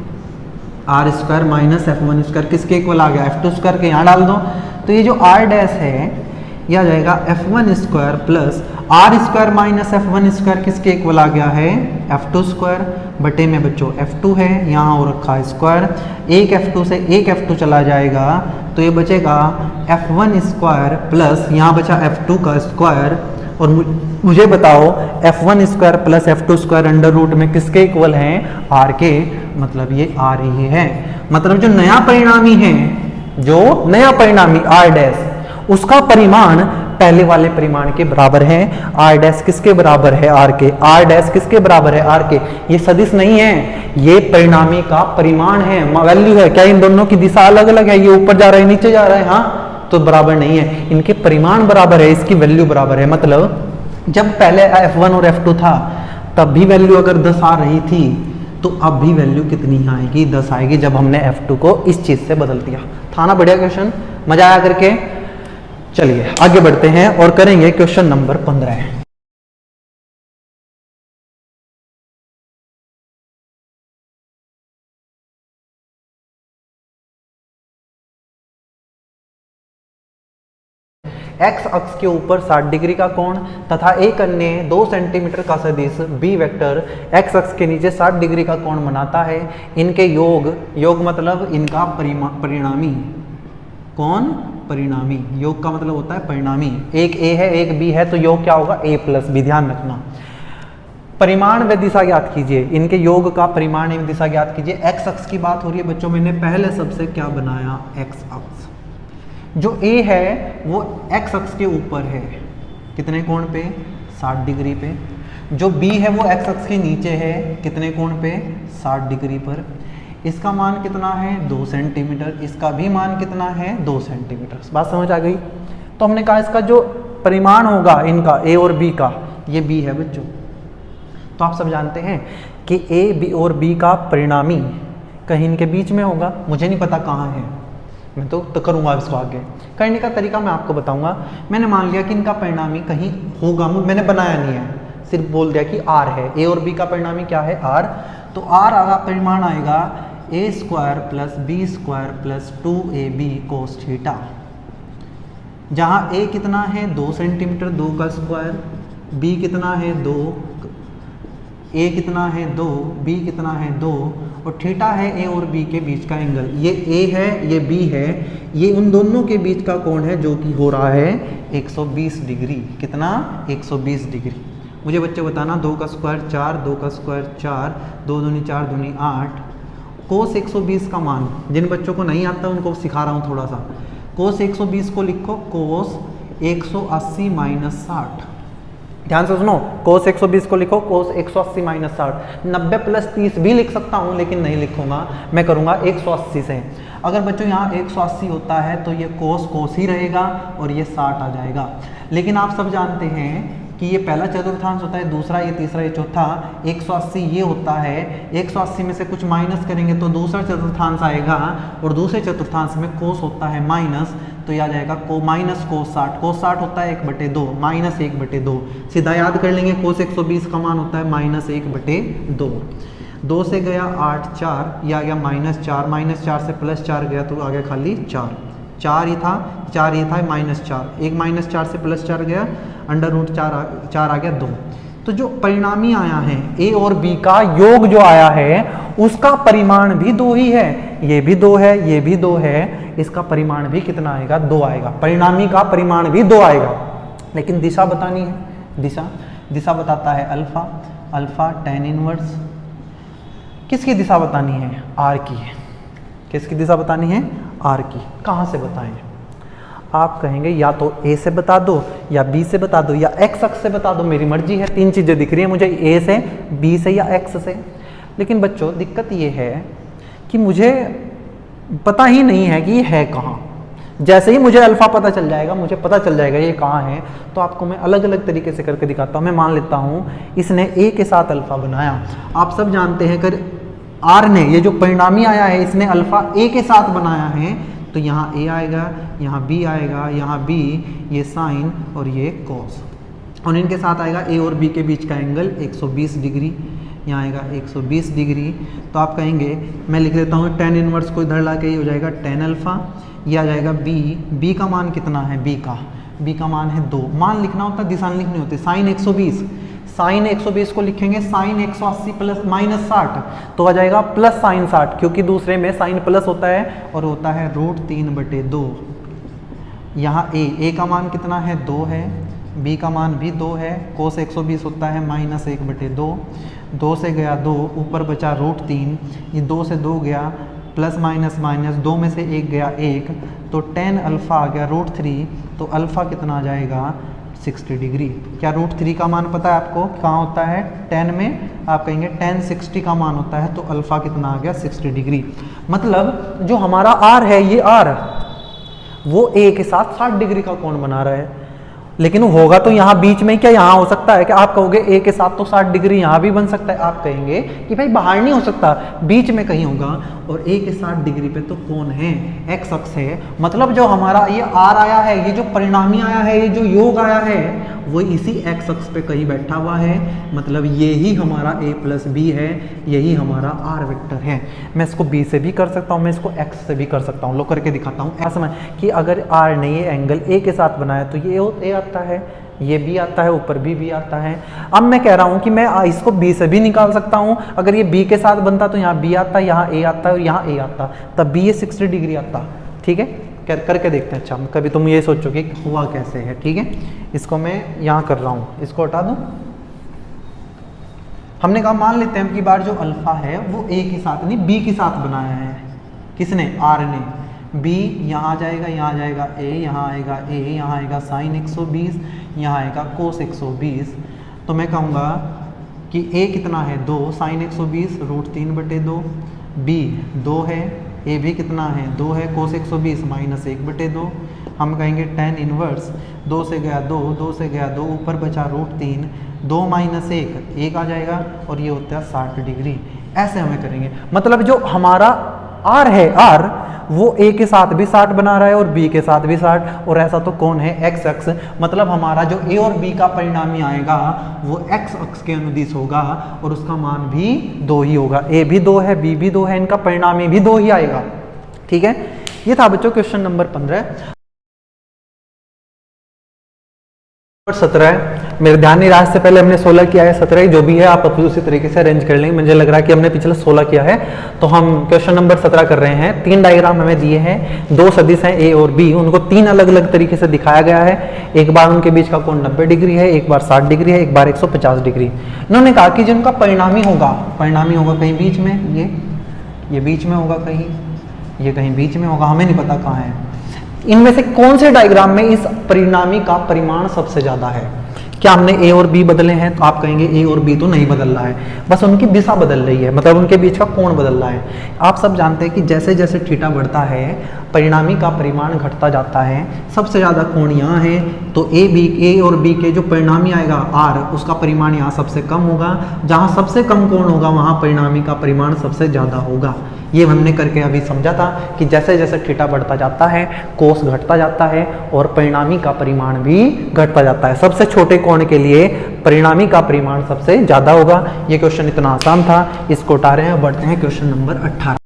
r² माइनस F1² किसके इक्वल आ गया, F2² के, यहाँ डाल दो तो ये जो r' है यह आ जाएगा F1² plus r² minus F1² किसके इक्वल आ गया है, F2² बटे में बच्चों F2 है, यहाँ और रखा स्क्वायर, एक F2 से एक F2 चला जाएगा तो ये बचेगा F1² प्लस यहाँ बचा F2 का स्क्वायर। और मुझे बताओ F1² plus F2² under root में किसके इक्वल हैं, r के, मतलब ये r ही है। मतलब जो नया परिणामी r' उसका परिमाण पहले वाले परिमाण के बराबर है। r' किसके बराबर है, r के, r' किसके बराबर है, r के। ये सदिश नहीं है, ये परिणामी का परिमाण है, वैल्यू है। क्या इन दोनों की दिशा अलग अलग है, ये ऊपर जा रहा है नीचे जा रहा है, हाँ, तो बराबर नहीं है। इनके परिमाण बराबर है, इसकी वैल्यू बराबर है। मतलब जब पहले F1 और F2 था तब भी वैल्यू अगर 10 आ रही थी तो अब भी वैल्यू कितनी आएगी, 10 आएगी, जब हमने F2 को इस चीज से बदल दिया। था ना बढ़िया क्वेश्चन, मजा आया करके। चलिए आगे बढ़ते हैं और करेंगे क्वेश्चन नंबर 15। x अक्ष के ऊपर 60 डिग्री का कोण तथा एक अन्य 2 सेंटीमीटर का सदिश b वेक्टर x अक्ष के नीचे 60 डिग्री का कोण बनाता है। इनके योग मतलब इनका परिणामी, कौन, परिणामी, योग का मतलब होता है परिणामी। एक a है एक b है तो योग क्या होगा, a प्लस b, ध्यान रखना। परिमाण व दिशा ज्ञात कीजिए, इनके योग का परिमाण एवं दिशा ज्ञात कीजिए। x अक्ष की बात हो रही है बच्चों, मैंने पहले सबसे क्या बनाया, x अक्ष। जो a है वो x अक्ष के ऊपर है, कितने कोण पे, 60 डिग्री पे। जो B है वो एक्स अक्ष के नीचे है, कितने कोण पे? 60 डिग्री पर। इसका मान कितना है? 2 सेंटीमीटर। इसका भी मान कितना है? 2 सेंटीमीटर। बात समझ आ गई? तो हमने कहा इसका जो परिमाण होगा इनका A और B का, ये B है बच्चों। तो आप सब जानते हैं कि A, B और B का परिणामी कहीं इनके बीच में होगा। मुझे नहीं पता कहाँ है, मैं तो करूँगा इसको आगे। करने का तरीका मैं आपको बताऊँगा। मैंने मान लिया कि इनका परिणामी कहीं होगा, मैंने बनाया नहीं है, सिर्फ बोल दिया कि R है। A और B का परिणामी क्या है? R। तो R का परिमाण आएगा A square plus B square plus 2AB cos theta, जहाँ A कितना है? 2 सेंटीमीटर, 2 का स्क्वायर। B कितना है? 2। A कितना है? 2। B कितना है? 2। और थीटा है A और B के बीच का एंगल। ये A है, ये B है, ये उन दोनों के बीच का कोण है जो कि हो रहा है 120 डिग्री। कितना? 120 डिग्री। मुझे बच्चे बताना, 2 का स्क्वायर 4, 2 का स्क्वायर 4, 2 दूनी 4 दूनी 8। कोस 120 का मान, जिन बच्चों को नहीं आता उनको सिखा रहा हूँ थोड़ा सा। कोस 120 को लिखो कोस 180 माइनस 60। ध्यान से सुनो, कोस 120 को लिखो कोस 180 माइनस 60। 90 प्लस 30 भी लिख सकता हूँ, लेकिन नहीं लिखूंगा, मैं करूँगा 180 से। अगर बच्चों यहाँ 180 होता है तो ये कोस ही रहेगा और ये 60 आ जाएगा। लेकिन आप सब जानते हैं कि ये पहला चतुर्थांश होता है, दूसरा ये, तीसरा ये, चौथा 180 ये होता है। 180 में से कुछ माइनस करेंगे तो दूसरा चतुर्थांश आएगा, और दूसरे चतुर्थांश में कोस होता है माइनस, तो यह आ जाएगा को माइनस कोस 60। कोस 60 होता है 1/2 माइनस 1/2। सीधा याद कर लेंगे, कोस 120 का मान होता है माइनस 1/2। 2 से गया 8, 4, यह आ गया माइनस 4, माइनस 4 से प्लस 4 गया तो आ गया खाली 4। 4 ही था, 4 ये था, माइनस 4, एक माइनस 4 से प्लस 4 गया, अंडर रूट 4 आ गया 2। तो जो परिणामी आया है A और B का योग जो आया है उसका परिमाण भी 2 ही है। ये भी 2 है, ये भी 2 है, इसका परिमाण भी कितना आएगा? 2 आएगा। परिणामी का परिमाण भी 2 आएगा। लेकिन दिशा बतानी है। दिशा बताता है अल्फा। Alpha tan inverse. किसकी दिशा बतानी है? R की। किसकी दिशा बतानी है? R की। कहाँ से बताएं? आप कहेंगे या तो A से बता दो, या B से बता दो, या X अक्ष से बता दो, मेरी मर्जी है। 3 चीज़ें दिख रही है मुझे, A से, B से या X से। लेकिन बच्चों दिक्कत ये है कि मुझे पता ही नहीं है कि ये है कहाँ। जैसे ही मुझे अल्फा पता चल जाएगा, मुझे पता चल जाएगा ये कहाँ है, तो आपको मैं अलग अलग तरीके से करके दिखाता हूँ। मैं मान लेता हूँ इसने A के साथ अल्फा बनाया। आप सब जानते हैं कि R ने, ये जो परिणामी आया है, इसने अल्फा A के साथ बनाया है, तो यहाँ A आएगा, यहाँ B आएगा, यहाँ B, ये साइन और ये कॉस, और इनके साथ आएगा A और B के बीच का एंगल 120 डिग्री। यहाँ आएगा 120 डिग्री। तो आप कहेंगे, मैं लिख देता हूँ tan इनवर्स को इधर ला के, ये हो जाएगा tan अल्फा, ये आ जाएगा B का मान कितना है? B का मान है 2। मान लिखना होता है, दिशा लिखनी होती है। साइन 120, साइन 120 को लिखेंगे साइन 180 प्लस माइनस 60, तो आ जाएगा प्लस साइन 60, क्योंकि दूसरे में साइन प्लस होता है और होता है √3/2। यहाँ A का मान कितना है? 2 है, B का मान भी 2 है, कोस 120 होता है माइनस 1/2। 2 से गया 2, ऊपर बचा √3, ये 2 से 2 गया, प्लस माइनस माइनस, 2 में से 1 गया 1, तो tan अल्फा आ गया √3, तो अल्फा कितना आ जाएगा? 60 डिग्री। क्या √3 का मान पता है आपको कहाँ होता है? tan में। आप कहेंगे tan 60 का मान होता है, तो अल्फा कितना आ गया? 60 डिग्री। मतलब जो हमारा R है, ये R वो A के साथ 60 डिग्री का कोण बना रहा है। लेकिन होगा तो यहाँ बीच में, क्या यहाँ हो सकता है कि आप कहोगे A के साथ तो 60 डिग्री यहाँ भी बन सकता है। आप कहेंगे कि भाई बाहर नहीं हो सकता, बीच में कहीं होगा, और A के 60 डिग्री पे तो कौन है? X अक्ष है। मतलब जो हमारा ये R आया है, ये जो परिणामी आया है, ये जो योग आया है, वो इसी X अक्ष पे कहीं बैठा हुआ है। मतलब ये ही हमारा A प्लस B है, यही हमारा R वेक्टर है। मैं इसको B से भी कर सकता हूँ, मैं इसको X से भी कर सकता हूँ। लो करके दिखाता हूँ। ऐसा समझ कि अगर R ने ये एंगल A के साथ बनाया तो ये A आता है, ये B आता है, ऊपर B आता है। अब मैं कह रहा हूँ कि मैं इसको B से भी निकाल सकता हूँ। अगर ये B के साथ बनता तो यहाँ B आता, यहाँ A आता और यहाँ A आता, तब भी ये 60 डिग्री आता। ठीक है, करके देखते हैं। अच्छा, कभी तुम ये सोचो कि हुआ कैसे है। ठीक है, इसको मैं यहाँ कर रहा हूँ, इसको हटा दूँ। हमने कहा मान लेते हैं कि बार जो अल्फा है वो A के साथ नहीं B के साथ बनाया है। किसने? R ने। B यहाँ आ जाएगा, यहाँ आ जाएगा A, यहाँ आएगा A, यहाँ आएगा साइन 120, यहाँ आएगा कोस 120। तो मैं कहूँगा कि a कितना है 2 साइन 120 रूट 3/2, b 2 है, a भी कितना है 2 है, कोस 120 माइनस 1/2, हम कहेंगे tan इनवर्स 2 से गया 2, 2 से गया 2, ऊपर बचा रूट 3, 2 माइनस 1 आ जाएगा और ये होता है 60 डिग्री। ऐसे हमें करेंगे, मतलब जो हमारा r है r वो a के साथ भी 60 बना रहा है और b के साथ भी 60, और ऐसा तो कौन है x अक्ष, मतलब हमारा जो a और b का परिणामी आएगा वो x अक्ष के अनुदिश होगा और उसका मान भी 2 ही होगा। a भी 2 है, b भी 2 है, इनका परिणामी भी 2 ही आएगा। ठीक है, ये था बच्चों क्वेश्चन नंबर 15। 17 मेरे ध्यान नहीं रहा, इससे पहले हमने 16 किया है, 17 जो भी है आप उसी तरीके से अरेंज कर लेंगे। मुझे लग रहा है कि हमने पिछले 16 किया है, तो हम क्वेश्चन नंबर 17 कर रहे हैं। 3 डायग्राम हमें दिए हैं, 2 सदिश हैं a और b, उनको 3 अलग अलग तरीके से दिखाया गया है। एक बार उनके बीच का कोण 90 डिग्री है, एक बार 60 डिग्री है, एक बार 150 डिग्री। इन्होंने कहा कि जिनका परिणामी होगा कहीं बीच में, ये बीच में होगा, कहीं ये कहीं बीच में होगा, हमें नहीं पता कहाँ है। इनमें से कौन से डायग्राम में इस परिणामी का परिमाण सबसे ज्यादा है? क्या हमने a और b बदले हैं? तो आप कहेंगे a और b तो नहीं बदल रहा है, बस उनकी दिशा बदल रही है, मतलब उनके बीच का कोण बदल रहा है। आप सब जानते हैं कि जैसे जैसे थीटा बढ़ता है परिणामी का परिमाण घटता जाता है। सबसे ज़्यादा कोण यहाँ है, तो a और b के जो परिणामी आएगा r, उसका परिमाण यहाँ सबसे कम होगा। जहाँ सबसे कम कोण होगा वहाँ परिणामी का परिमाण सबसे ज़्यादा होगा। ये हमने करके अभी समझा था कि जैसे जैसे थीटा बढ़ता जाता है कोस घटता जाता है और परिणामी का परिमाण भी घटता जाता है। सबसे छोटे कोण के लिए परिणामी का परिमाण सबसे ज्यादा होगा। ये क्वेश्चन इतना आसान था, इसको उठा रहे हैं। बढ़ते हैं क्वेश्चन नंबर 18।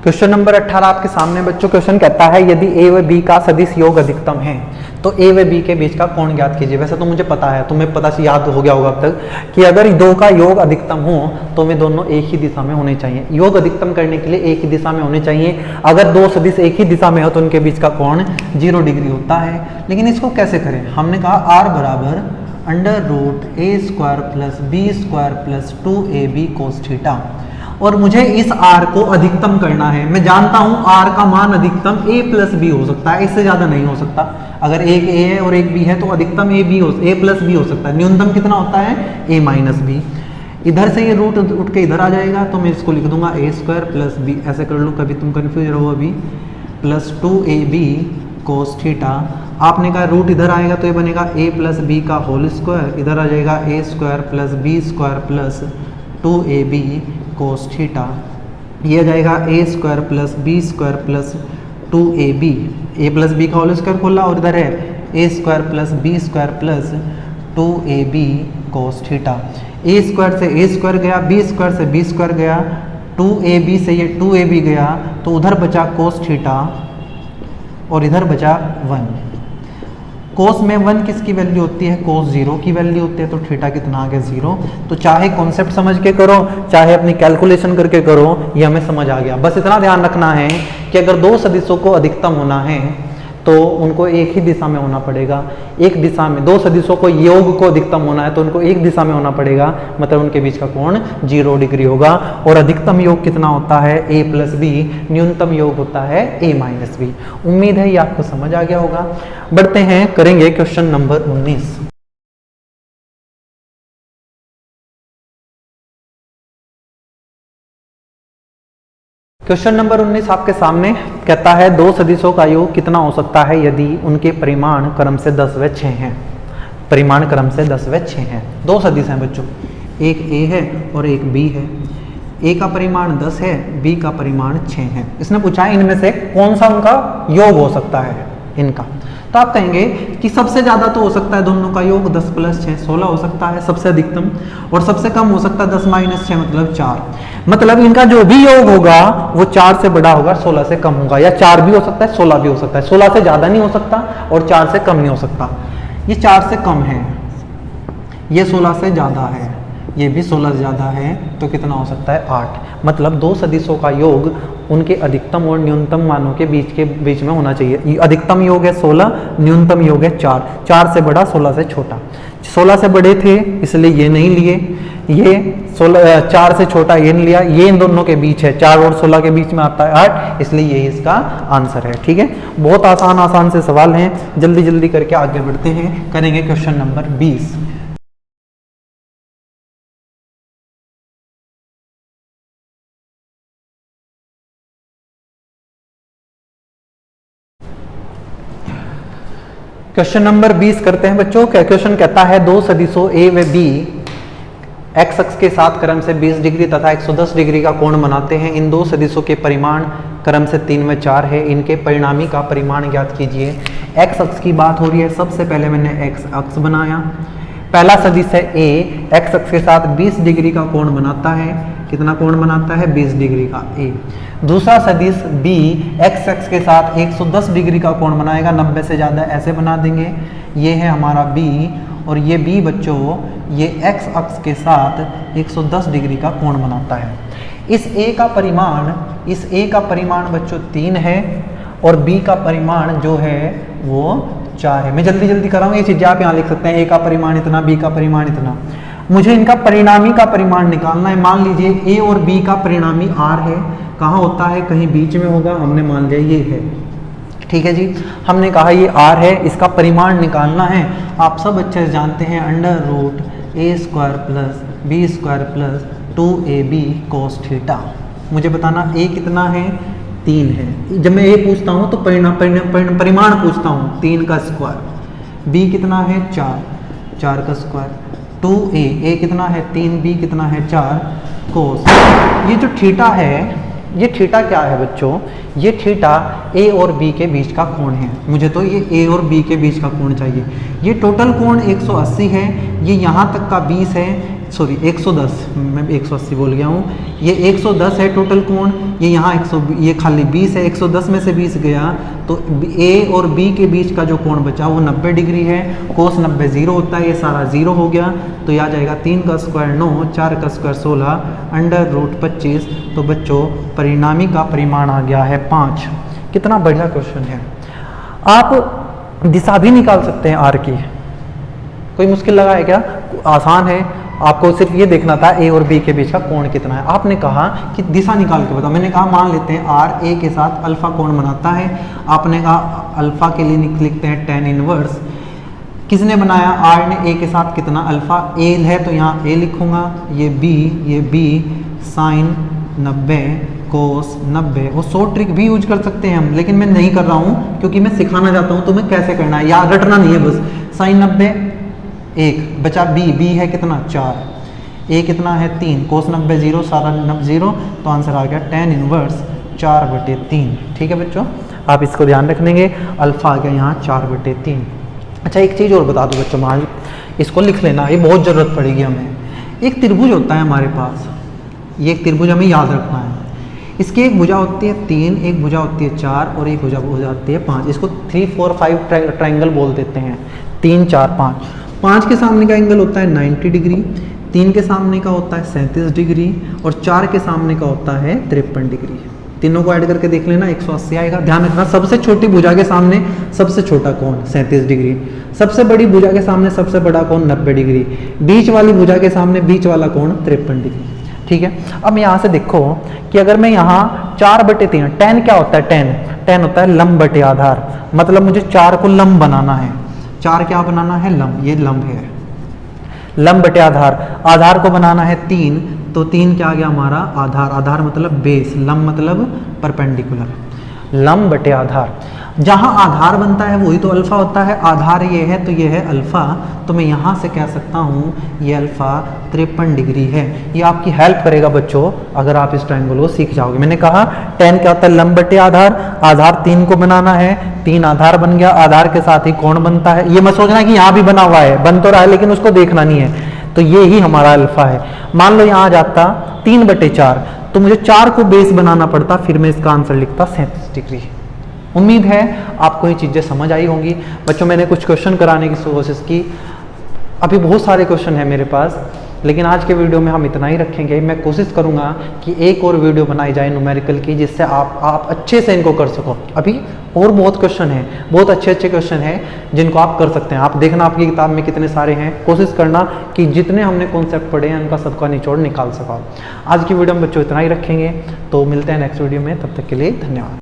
क्वेश्चन नंबर 18 आपके सामने बच्चों। क्वेश्चन कहता है यदि a व b का सदिश योग अधिकतम है तो a व b के बीच का कोण ज्ञात कीजिए। वैसे तो मुझे पता है, तुम्हें पता से याद हो गया होगा अब तक कि अगर दो का योग अधिकतम हो तो वे दोनों एक ही दिशा में होने चाहिए। योग अधिकतम करने के लिए एक ही दिशा में होने चाहिए। अगर दो सदिश एक ही दिशा में हो तो उनके बीच का कोण 0 डिग्री होता है। लेकिन इसको कैसे करें? हमने कहा r बराबर √a² plus b² plus 2ab cos theta, और मुझे इस r को अधिकतम करना है। मैं जानता हूं r का मान अधिकतम a प्लस b हो सकता है, इससे ज्यादा नहीं हो सकता। अगर एक a है और एक b है तो अधिकतम a प्लस b हो सकता है। न्यूनतम कितना होता है? a minus b। इधर से ये रूट उठ के इधर आ जाएगा तो मैं इसको लिख दूंगा a² प्लस b, ऐसे कर लो, कभी तुम कंफ्यूज रहो अभी, प्लस 2ab cos थीटा। आपने कहा रूट इधर आएगा तो ये बनेगा a प्लस b का होल स्क्वायर, इधर आ जाएगा a² plus b² plus 2ab cos theta. ये आ जाएगा a² plus b² plus 2ab, a plus b का होल स्क्वायर खोला और इधर है a² plus b² plus 2ab cos theta. a² से a² गया, b² से b² गया, 2ab से ये 2ab गया, तो उधर बचा cos थीटा और इधर बचा 1। कोस में 1 किसकी वैल्यू होती है? कोस 0 की वैल्यू होती है। तो थीटा कितना आ गया? 0। तो चाहे कॉन्सेप्ट समझ के करो चाहे अपनी कैलकुलेशन करके करो, ये हमें समझ आ गया। बस इतना ध्यान रखना है कि अगर दो सदिशों को अधिकतम होना है तो उनको एक ही दिशा में होना पड़ेगा। एक दिशा में दो सदिशों को योग को अधिकतम होना है तो उनको एक दिशा में होना पड़ेगा, मतलब उनके बीच का कोण 0 डिग्री होगा। और अधिकतम योग कितना होता है? a plus b। न्यूनतम योग होता है a माइनस b। उम्मीद है ये आपको समझ आ गया होगा। बढ़ते हैं, करेंगे क्वेश्चन नंबर 19। क्वेश्चन नंबर 19 आपके सामने कहता है दो सदिशों का योग कितना हो सकता है यदि उनके परिमाण क्रम से 10 व 6 हैं। परिमाण क्रम से 10 व 6 हैं। दो सदिश हैं बच्चों, एक a है और एक b है। a का परिमाण 10 है, b का परिमाण 6 है। इसने पूछा है इनमें से कौन सा उनका योग हो सकता है इनका। तो आप कहेंगे कि सबसे ज्यादा तो हो सकता है दोनों का योग 10 प्लस 6 16 हो सकता है सबसे अधिकतम, और सबसे कम हो सकता है 10 माइनस 6 मतलब 4। मतलब इनका जो भी योग होगा वो 4 से बड़ा होगा, 16 से कम होगा, या 4 भी हो सकता है 16 भी हो सकता है। 16 से ज्यादा नहीं हो सकता और 4 से कम नहीं हो सकता। ये 4 से कम है, ये 16 से ज्यादा है, ये भी 16 से ज्यादा है, तो कितना हो सकता है? 8। मतलब दो सदिशों का योग उनके अधिकतम और न्यूनतम मानों के बीच में होना चाहिए। अधिकतम योग है 16, न्यूनतम योग है 4। 4 से बड़ा 16 से छोटा। 16 से बड़े थे इसलिए ये नहीं लिए, ये 4 से छोटा ये नहीं लिया, ये इन दोनों के बीच है, 4 और 16 के बीच में आता है 8, इसलिए ये इसका आंसर है। ठीक है, बहुत आसान से सवाल हैं, जल्दी जल्दी करके आगे बढ़ते हैं, करेंगे क्वेश्चन नंबर 20। क्वेश्चन नंबर 20 करते हैं बच्चों। क्या क्वेश्चन कहता है, दो सदिशों ए व बी एक्स अक्ष के साथ क्रम से 20 डिग्री तथा 110 डिग्री का कोण बनाते हैं। इन दो सदिशों के परिमाण क्रम से 3 व 4 है, इनके परिणामी का परिमाण ज्ञात कीजिए। एक्स अक्ष की बात हो रही है, सबसे पहले मैंने एक्स अक्ष बनाया। पहला सदिश है ए, एक्स अक्ष के साथ 20 डिग्री का कोण बनाता है। कितना कोण बनाता है? 20 डिग्री का ए। दूसरा सदिश बी, एक्स अक्ष के साथ 110 डिग्री का कोण बनाएगा, 90 से ज़्यादा, ऐसे बना देंगे। ये है हमारा बी, और ये बी बच्चों ये एक्स अक्ष के साथ 110 डिग्री का कोण बनाता है। इस ए का परिमाण बच्चों 3 है, और बी का परिमाण जो है वो 4 है। मैं जल्दी जल्दी कर रहा हूँ, ये चीज़ें आप यहाँ लिख सकते हैं। ए का परिमाण इतना, बी का परिमाण इतना। मुझे इनका परिणामी का परिमाण निकालना है। मान लीजिए ए और बी का परिणामी आर है, कहाँ होता है? कहीं बीच में होगा, हमने मान लिया ये है। ठीक है जी, हमने कहा ये आर है, इसका परिमाण निकालना है। आप सब अच्छे से जानते हैं, √a² plus b² plus 2ab cos theta. मुझे बताना a कितना है? 3 है। जब मैं a पूछता हूँ तो परिमाण पूछता हूँ, 3 का स्क्वायर। b कितना है? 4 का स्क्वायर। 2a कितना है? 3, b कितना है? 4 cos। ये जो थीटा है, ये थीटा क्या है बच्चों? ये थीटा ए और बी के बीच का कोण है। मुझे तो ये ए और बी के बीच का कोण चाहिए। ये टोटल कोण 180 है, ये यहाँ तक का 20 है, सॉरी 110, मैं 180 बोल गया हूँ। ये 110 है टोटल कोण, ये यहाँ ये खाली 20 है, 110 में से 20 गया तो ए और बी के बीच का जो कोण बचा वो 90 डिग्री है। कोस 90 0 होता है, ये सारा 0 हो गया, तो यह आ जाएगा 3 का स्क्वायर 9, 4 का स्क्वायर 16, √25। तो बच्चों परिणामी का परिमाण आ गया है 5। कितना बढ़िया क्वेश्चन है। आप दिशा भी निकाल सकते हैं आर की, कोई मुश्किल लगा है क्या? आसान है, आपको सिर्फ ये देखना था ए और बी के बीच का कोण कितना है। आपने कहा कि दिशा निकाल के बताओ, मैंने कहा मान लेते हैं आर ए के साथ अल्फा कोण बनाता है। आपने कहा अल्फा के लिए लिखते हैं tan इनवर्स। किसने बनाया? आर ने ए के साथ कितना? अल्फा। ए है तो यहाँ ए लिखूंगा, ये बी साइन 90 कोस 90। वो 100 ट्रिक भी यूज कर सकते हैं हम, लेकिन मैं नहीं कर रहा हूँ क्योंकि मैं सिखाना चाहता हूँ तुम्हें कैसे करना है, याद रटना नहीं है बस। साइन 90 1 बचा, बी है कितना? 4, ए कितना है? 3, कोस 90 0, सारा 0, तो आंसर आ गया tan इनवर्स 4/3। ठीक है बच्चों, आप इसको ध्यान रखेंगे। अल्फा आ गया यहाँ 4/3। अच्छा, एक चीज़ और बता दो बच्चों, मान इसको लिख लेना, ये बहुत ज़रूरत पड़ेगी हमें। एक त्रिभुज होता है हमारे पास, ये एक त्रिभुज हमें याद रखना है। इसकी एक भुजा होती है 3, एक भुजा होती है 4, और एक भुजा होती है 5। इसको 3, 4, 5 ट्राइंगल बोल देते हैं। 3, 4, 5। 5 के सामने का एंगल होता है 90 डिग्री, 3 के सामने का होता है 37 डिग्री, और 4 के सामने का होता है 53 डिग्री। तीनों को ऐड करके देख लेना, 180 आएगा। ध्यान रखना, सबसे छोटी भुजा के सामने सबसे छोटा कोण 37 डिग्री, सबसे बड़ी भुजा के सामने सबसे बड़ा कोण 90 डिग्री, बीच वाली भुजा के सामने बीच वाला कोण 53 डिग्री। ठीक है, अब यहाँ से देखो कि अगर मैं यहाँ 4/3, tan क्या होता है? tan होता है लंब बटे आधार, मतलब मुझे 4 को लंब बनाना है। 4 क्या बनाना है? लंब। ये लंब है, लंब बटे आधार को बनाना है 3, तो 3 क्या आ गया हमारा? आधार मतलब बेस, लंब मतलब परपेंडिकुलर, लंब बटे आधार। जहां आधार बनता है वही तो अल्फा होता है। आधार ये है तो ये है अल्फा, तो मैं यहां से कह सकता हूं ये अल्फा 53 डिग्री है। ये आपकी हेल्प करेगा बच्चों अगर आप इस ट्रायंगल को सीख जाओगे। मैंने कहा tan क्या होता है? लंब बटे आधार 3 को बनाना है, 3 आधार बन गया, आधार के साथ ही कोण बनता है। ये मत सोचना कि यहाँ भी बना हुआ है, बन तो रहा है लेकिन उसको देखना नहीं है। तो ये ही हमारा अल्फा है। मान लो यहाँ आ जाता 3/4, तो मुझे 4 को बेस बनाना पड़ता, फिर मैं इसका आंसर लिखता 37 डिग्री। उम्मीद है आपको ये चीज़ें समझ आई होंगी बच्चों। मैंने कुछ क्वेश्चन कराने की कोशिश की, अभी बहुत सारे क्वेश्चन है मेरे पास, लेकिन आज के वीडियो में हम इतना ही रखेंगे। मैं कोशिश करूँगा कि एक और वीडियो बनाई जाए न्यूमेरिकल की, जिससे आप अच्छे से इनको कर सको। अभी और बहुत क्वेश्चन हैं, बहुत अच्छे क्वेश्चन हैं जिनको आप कर सकते हैं। आप देखना आपकी किताब में कितने सारे हैं, कोशिश करना कि जितने हमने कॉन्सेप्ट पढ़े हैं उनका सबका निचोड़ निकाल सको। आज की वीडियो में बच्चों इतना ही रखेंगे, तो मिलते हैं नेक्स्ट वीडियो में, तब तक के लिए धन्यवाद।